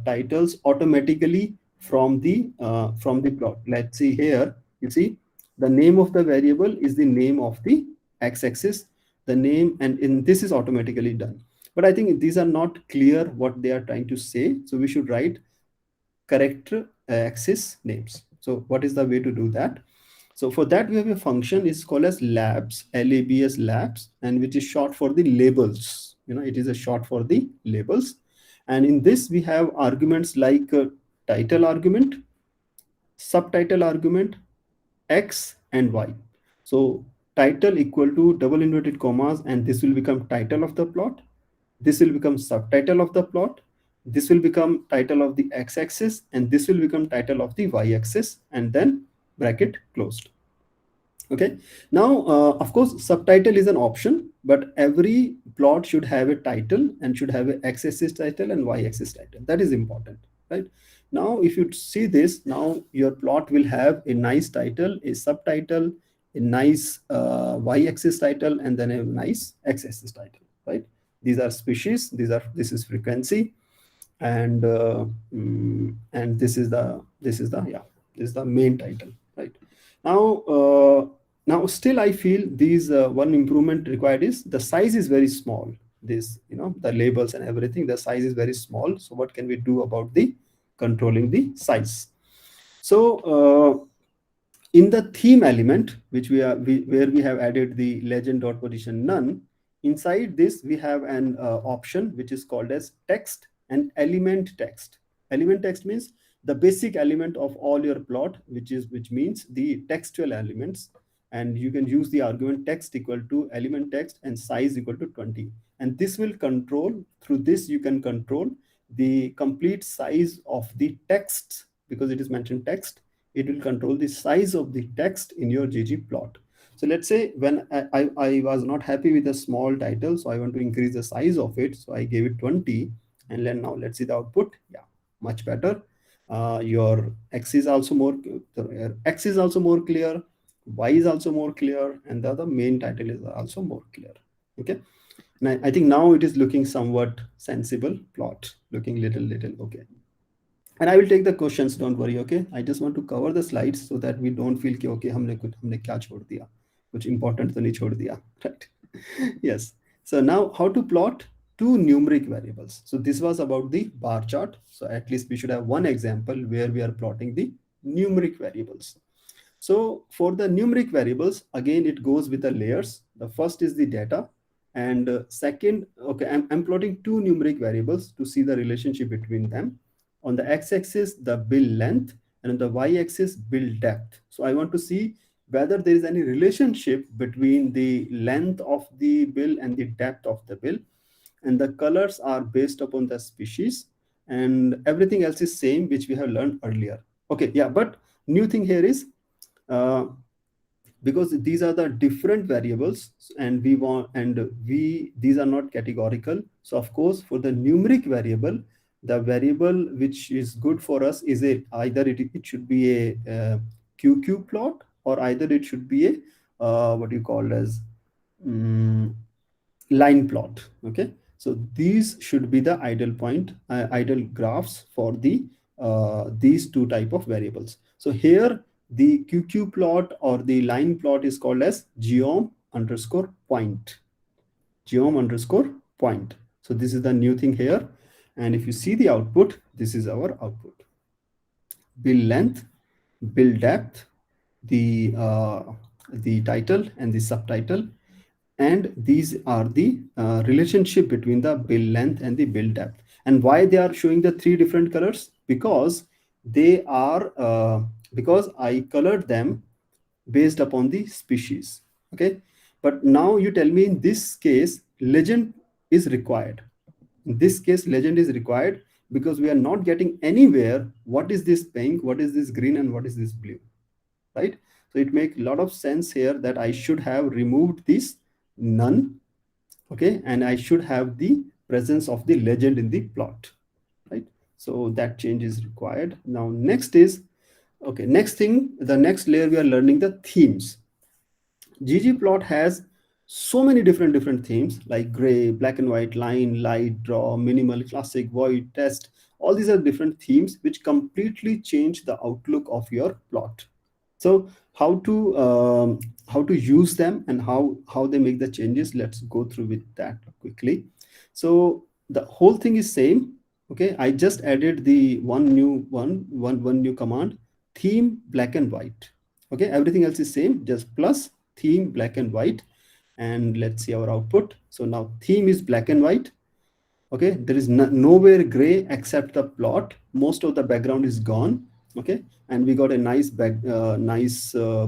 titles automatically from the plot. Let's see here, you see the name of the variable is the name of the x-axis, the name, and in this is automatically done. But I think these are not clear what they are trying to say, so we should write correct axis names. So what is the way to do that? So for that we have a function is called as labs, labs, labs, and which is short for the labels. It is a short for the labels. And in this we have arguments like title argument, subtitle argument, x and y. So title equal to double inverted commas, and this will become title of the plot. This will become subtitle of the plot. This will become title of the x-axis, and this will become title of the y-axis, and then bracket closed. Okay. Now, of course, subtitle is an option, but every plot should have a title and should have an x-axis title and y-axis title. That is important, right? Now, if you see this, now your plot will have a nice title, a subtitle, a nice y-axis title, and then a nice x-axis title, right? These are species. This is frequency, and this is the main title, right? Now still I feel these one improvement required is the size is very small. This the labels and everything, the size is very small. So what can we do about the controlling the size? So in the theme element, which where we have added the legend dot position none, inside this we have an option which is called as text and element text. Element text means the basic element of all your plot, which means the textual elements, and you can use the argument text equal to element text and size equal to 20, and this will control, through this you can control the complete size of the text. Because it is mentioned text, it will control the size of the text in your ggplot. So let's say when I was not happy with a small title, so I want to increase the size of it, so I gave it 20, and then now let's see the output. Yeah, much better. Your x is also more clear, y is also more clear, and the other main title is also more clear. Okay, now I think now it is looking somewhat sensible plot, looking little okay. And I will take the questions, don't worry. Okay, I just want to cover the slides so that we don't feel कि okay हमने क्या छोड़ दिया, कुछ important तो नहीं छोड़ दिया, right? Yes. So now how to plot two numeric variables. So this was about the bar chart. So at least we should have one example where we are plotting the numeric variables. So for the numeric variables, again, it goes with the layers. The first is the data. And second, okay, I'm plotting two numeric variables to see the relationship between them. On the x-axis, the bill length, and on the y-axis, bill depth. So I want to see whether there is any relationship between the length of the bill and the depth of the bill. And the colors are based upon the species, and everything else is same, which we have learned earlier. Okay, yeah, but new thing here is, because these are the different variables, and these are not categorical. So of course, for the numeric variable, the variable which is good for us is either it should be a QQ plot, or either it should be a what you call as line plot. Okay, so these should be the ideal graphs for these two type of variables. So here the QQ plot or the line plot is called as geom underscore point. Geom underscore point. So this is the new thing here. And if you see the output, this is our output. Bill length, bill depth, the title and the subtitle. And these are the relationship between the bill length and the bill depth. And why they are showing the three different colors? Because they are because I colored them based upon the species. Okay, but now you tell me, in this case legend is required. In this case legend is required because we are not getting anywhere what is this pink, what is this green, and what is this blue, right? So it makes a lot of sense here that I should have removed this none, okay, and I should have the presence of the legend in the plot, right? So that change is required. Now next is, okay, next thing, the next layer we are learning the themes. ggplot has so many different themes like gray, black and white, line, light, draw, minimal, classic, void, test. All these are different themes which completely change the outlook of your plot. So how to use them and how they make the changes, let's go through with that quickly. So the whole thing is same. Okay, I just added the one new command, theme black and white. Okay, everything else is same, just plus theme black and white. And let's see our output. So now theme is black and white. Okay, there is nowhere gray except the plot. Most of the background is gone. Okay, and we got a nice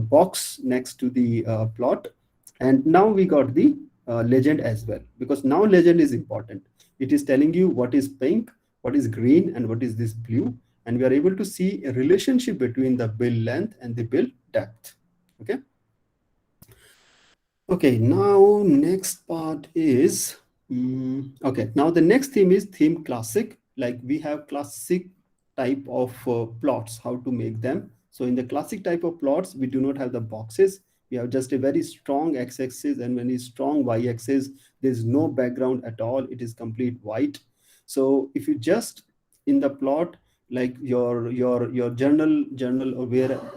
box next to the plot. And now we got the legend as well, because now legend is important. It is telling you what is pink, what is green, and what is this blue. And we are able to see a relationship between the bill length and the bill depth. Okay. Okay, now next part is, okay, now the next theme is theme classic. Like we have classic type of plots, how to make them. So in the classic type of plots, we do not have the boxes. We have just a very strong x-axis and very strong y-axis. There's no background at all. It is complete white. So if you just in the plot, like your journal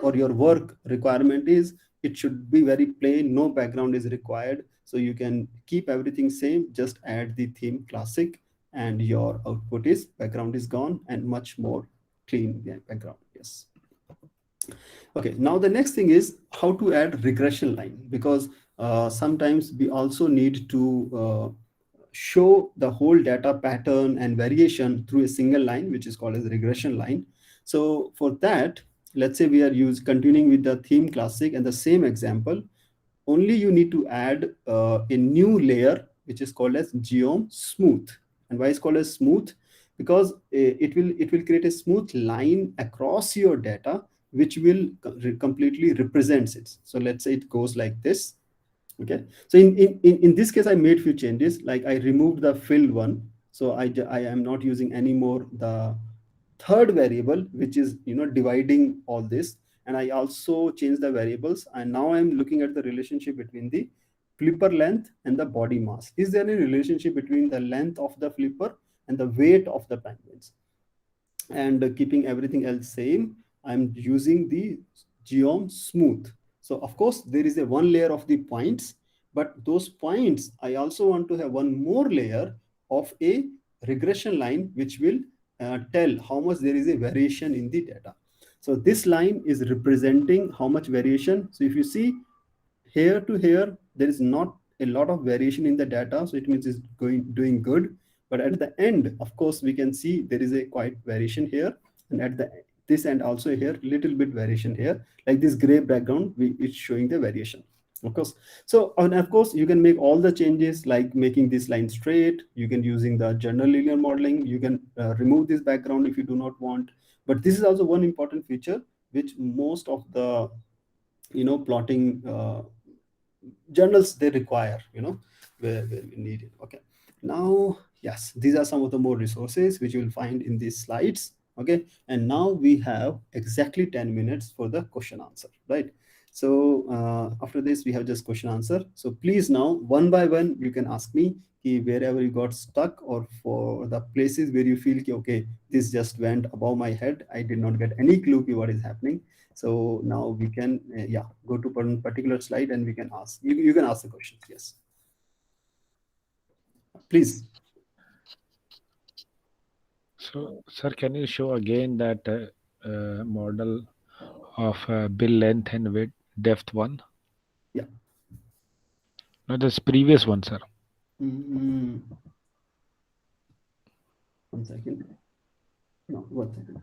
or your work requirement is, it should be very plain, no background is required. So you can keep everything same, just add the theme classic, and your output is background is gone and much more clean background. Yes. Okay, now the next thing is how to add regression line, because sometimes we also need to show the whole data pattern and variation through a single line, which is called as regression line. So for that, let's say we are continuing with the theme classic and the same example, only you need to add a new layer, which is called as geom smooth. And why it's called as smooth? Because it will create a smooth line across your data, which will completely represents it. So let's say it goes like this. Okay, so in this case I made few changes, like I removed the fill one. So I am not using anymore the third variable, which is dividing all this. And I also changed the variables, and now I'm looking at the relationship between the flipper length and the body mass. Is there any relationship between the length of the flipper and the weight of the penguins? And keeping everything else same, I'm using the geom smooth. So of course there is a one layer of the points, but those points I also want to have one more layer of a regression line, which will tell how much there is a variation in the data. So this line is representing how much variation. So if you see here to here, there is not a lot of variation in the data, so it means it's doing good. But at the end, of course, we can see there is a quite variation here, and at the this end also here, little bit variation here, like this gray background, it's showing the variation. Of course, so and of course you can make all the changes, like making this line straight. You can using the general linear modeling. You can remove this background if you do not want. But this is also one important feature which most of the plotting journals they require, where we need it. Okay, now yes, these are some of the more resources which you will find in these slides. Okay, and now we have exactly 10 minutes for the question answer, right? So after this we have just question answer. So please now one by one you can ask me wherever you got stuck, or for the places where you feel okay, this just went above my head, I did not get any clue what is happening. So now we can go to one particular slide and we can ask, you can ask the questions. Yes, please. So, sir, can you show again that model of bill length and width depth one? Yeah. No, this previous one, sir. Mm, 1 second. No, 1 second.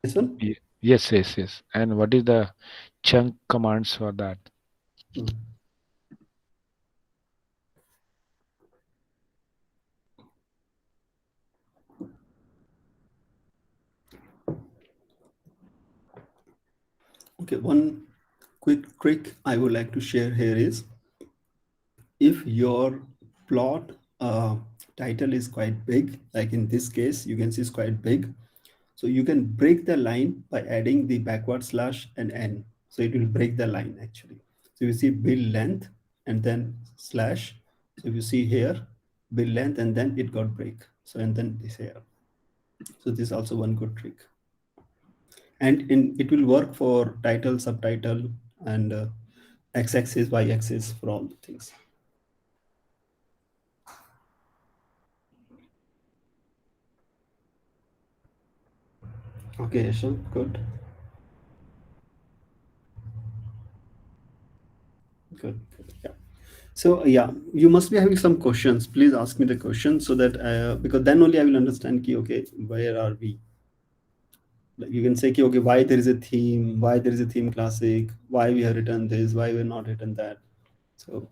This one? Yes, yes, yes. And what is the chunk commands for that? Okay, one quick trick I would like to share here is, if your plot title is quite big, like in this case, you can see it's quite big. So you can break the line by adding the backward slash and n. So it will break the line actually. So you see bill length and then slash. So if you see here, bill length and then it got break. So and then this here. So this is also one good trick. And it will work for title, subtitle, and x-axis, y-axis, for all the things. Okay, so good. Good. Yeah. So yeah, you must be having some questions. Please ask me the question so that because then only I will understand okay, where are we? Like you can say okay, why there is a theme, why there is a theme classic, why we have written this, why we have not written that. So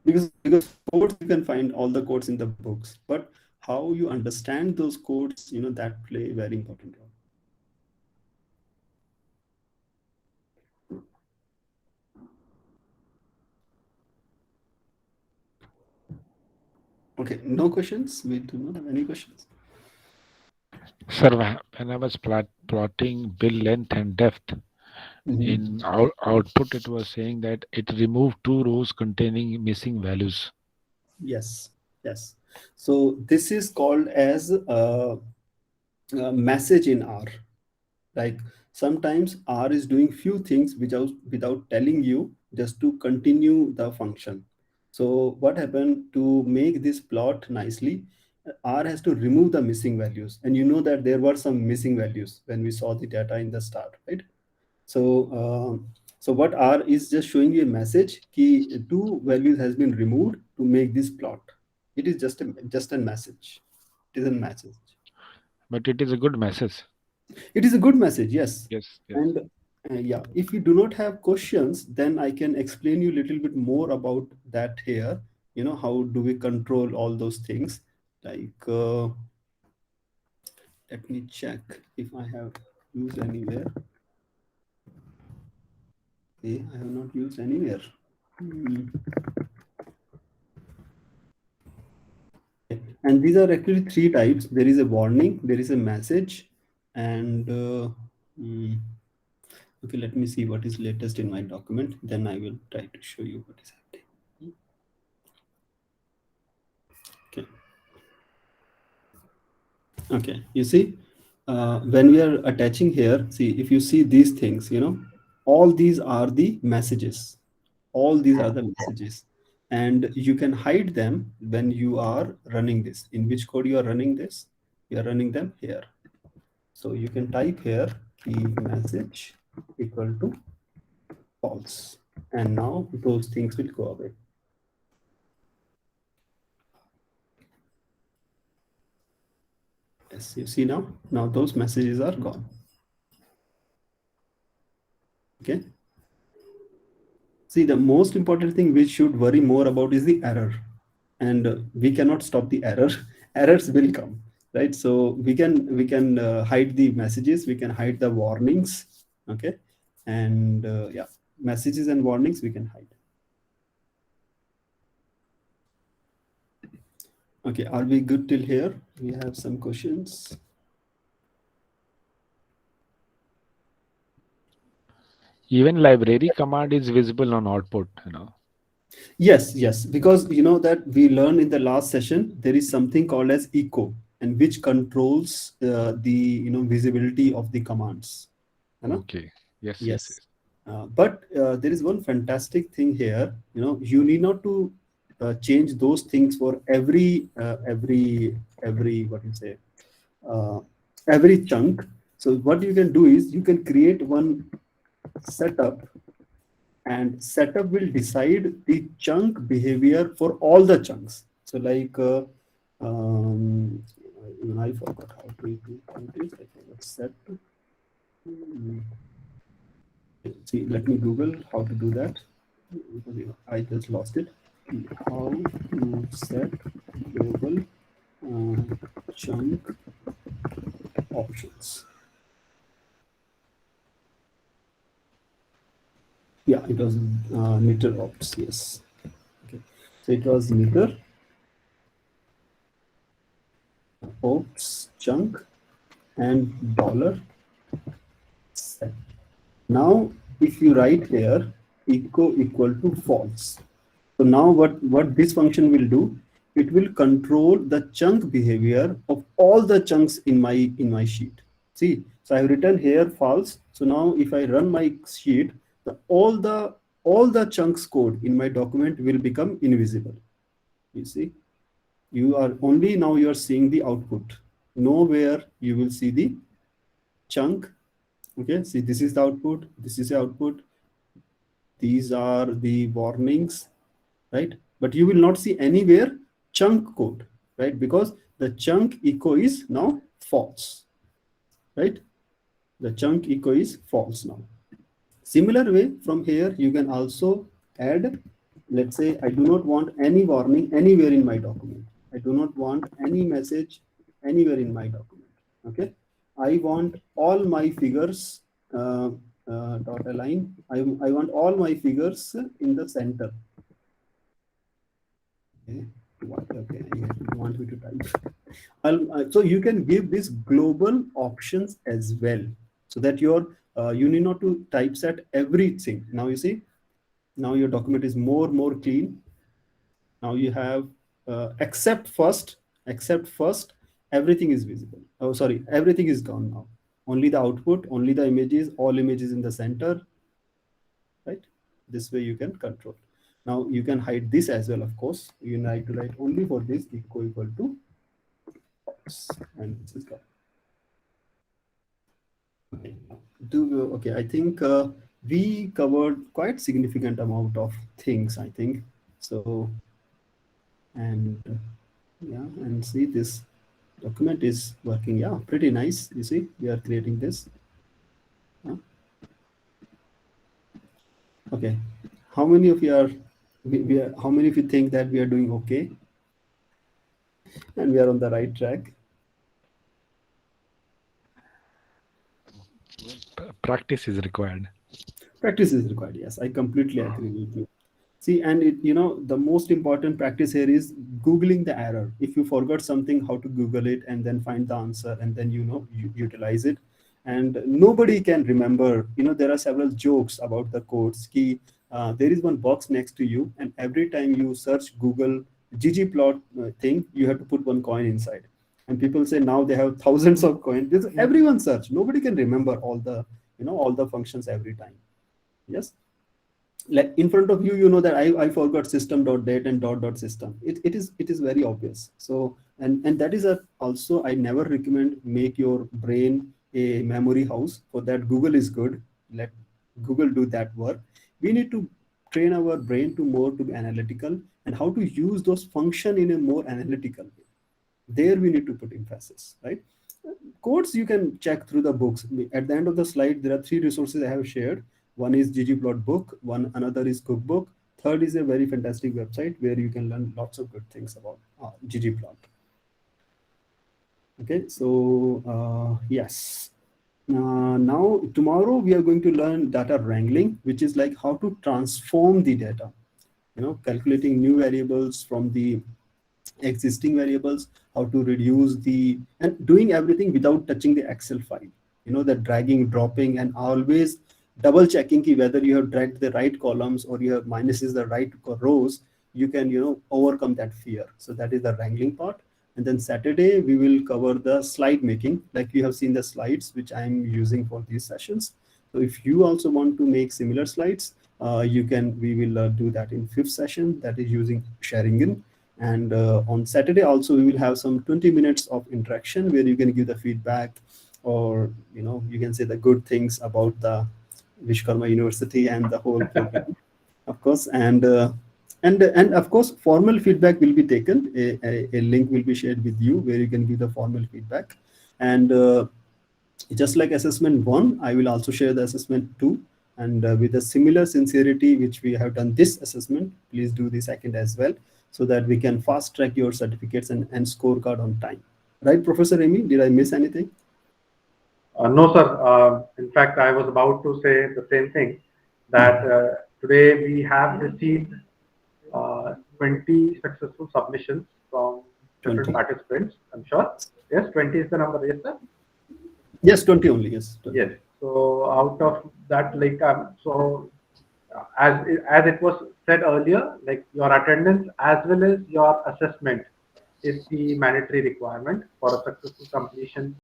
because codes, you can find all the codes in the books, but how you understand those codes, that play a very important role. Okay, no questions. We do not have any questions. Sir, when I was plotting bill length and depth, in output it was saying that it removed 2 rows containing missing values. Yes, yes. So this is called as a message in R. Like sometimes R is doing few things without telling you, just to continue the function. So what happened to make this plot nicely? R has to remove the missing values, and you know that there were some missing values when we saw the data in the start, right? So so what R is just showing you a message key 2 values has been removed to make this plot. It is just a message. It is a message. But it is a good message. It is a good message, yes. Yes, yes. And yeah, if you do not have questions, then I can explain you a little bit more about that here. How do we control all those things? Like, let me check if I have used anywhere. Okay, I have not used anywhere. And these are actually 3 types. There is a warning, there is a message, and okay, let me see what is latest in my document. Then I will try to show you what is happening. Okay. Okay, you see, when we are attaching here, see, if you see these things, all these are the messages. All these are the messages. And you can hide them when you are running this. In which code you are running this? We are running them here. So you can type here the message equal to false. And now those things will go away. Yes, you see now those messages are gone. Okay. See, the most important thing we should worry more about is the error. And we cannot stop the error. Errors will come, right? So we can hide the messages, we can hide the warnings. Okay. And yeah, messages and warnings we can hide. Okay, are we good till here? We have some questions. Even library command is visible on output, Yes, because you know that we learned in the last session there is something called as echo, and which controls the visibility of the commands. Okay. Yes. But there is one fantastic thing here. You need not to change those things for every what you say every chunk. So what you can do is you can create one setup, and setup will decide the chunk behavior for all the chunks. So like even I forgot how to do this. I forgot set. See, let me Google how to do that. I just lost it. How to set global chunk options. Yeah, it was meter ops. Yes. Okay. So it was meter ops chunk and dollar set. Now, if you write here echo equal to false, so now what this function will do, it will control the chunk behavior of all the chunks in my sheet. See, so I have written here false. So now if I run my sheet, all the chunks code in my document will become invisible. You see, you are seeing the output. Nowhere you will see the chunk. Okay, see, this is the output, this is the output, these are the warnings, right? But you will not see anywhere chunk code, right? Because the chunk echo is now false, right? The chunk echo is false now. Similar way, from here you can also add, let's say I do not want any warning anywhere in my document. I do not want any message anywhere in my document. Okay, I want all my figures dot align. I want all my figures in the center. Okay, you want me to type. So you can give this global options as well, so that you need not to typeset everything. Now you see, now your document is more clean. Now you have except first, everything is visible. Oh, sorry, everything is gone now. Only the output, only the images, all images in the center, right? This way you can control. Now you can hide this as well, of course. You need to write only for this equal to false, and this is gone. Okay, I think we covered quite significant amount of things, I think. So, and yeah, and see, this document is working. Yeah, pretty nice. You see, we are creating this. Okay, how many of you are? How many of you think that we are doing okay, and we are on the right track? Practice is required. Practice is required. Yes, I completely agree with you. See, and the most important practice here is Googling the error. If you forgot something, how to Google it and then find the answer, and then you utilize it. And nobody can remember. There are several jokes about the codes. There is one box next to you, and every time you search Google ggplot thing, you have to put one coin inside. And people say now they have thousands of coins. Everyone search. Nobody can remember all the functions every time. Yes. like in front of you, you know that I forgot system.date and dot system. It is very obvious. So and that is a also, I never recommend make your brain a memory house. For that, Google is good. Let Google do that work. We need to train our brain to more to be analytical, and how to use those function in a more analytical way. There we need to put emphasis, right? Codes you can check through the books. At the end of the slide, there are 3 resources I have shared. One is ggplot book, another is cookbook, third is a very fantastic website where you can learn lots of good things about ggplot. Okay, so yes. Now tomorrow we are going to learn data wrangling, which is like how to transform the data, calculating new variables from the existing variables, how to reduce the, and doing everything without touching the Excel file. The dragging, dropping, and always double checking whether you have dragged the right columns or you have minuses the right rows. You can overcome that fear. So that is the wrangling part. And then Saturday we will cover the slide making, like you have seen the slides which I'm using for these sessions. So if you also want to make similar slides, we will do that in 5th session, that is using Sharingen. And on Saturday also we will have some 20 minutes of interaction where you can give the feedback, or you can say the good things about the Vishwakarma University and the whole program, of course. And of course formal feedback will be taken. A link will be shared with you where you can give the formal feedback. And just like assessment 1, I will also share the assessment 2. And with a similar sincerity which we have done this assessment, please do the second as well, so that we can fast track your certificates and scorecard on time. Right, Professor Amy? Did I miss anything? No, sir. In fact, I was about to say the same thing, that today we have received 20 successful submissions from different 20. participants, I'm sure. Yes, 20 is the number, yes, sir? Yes, 20 only, yes. 20. Yes. So out of that, like, as it was said earlier, like your attendance as well as your assessment is the mandatory requirement for a successful completion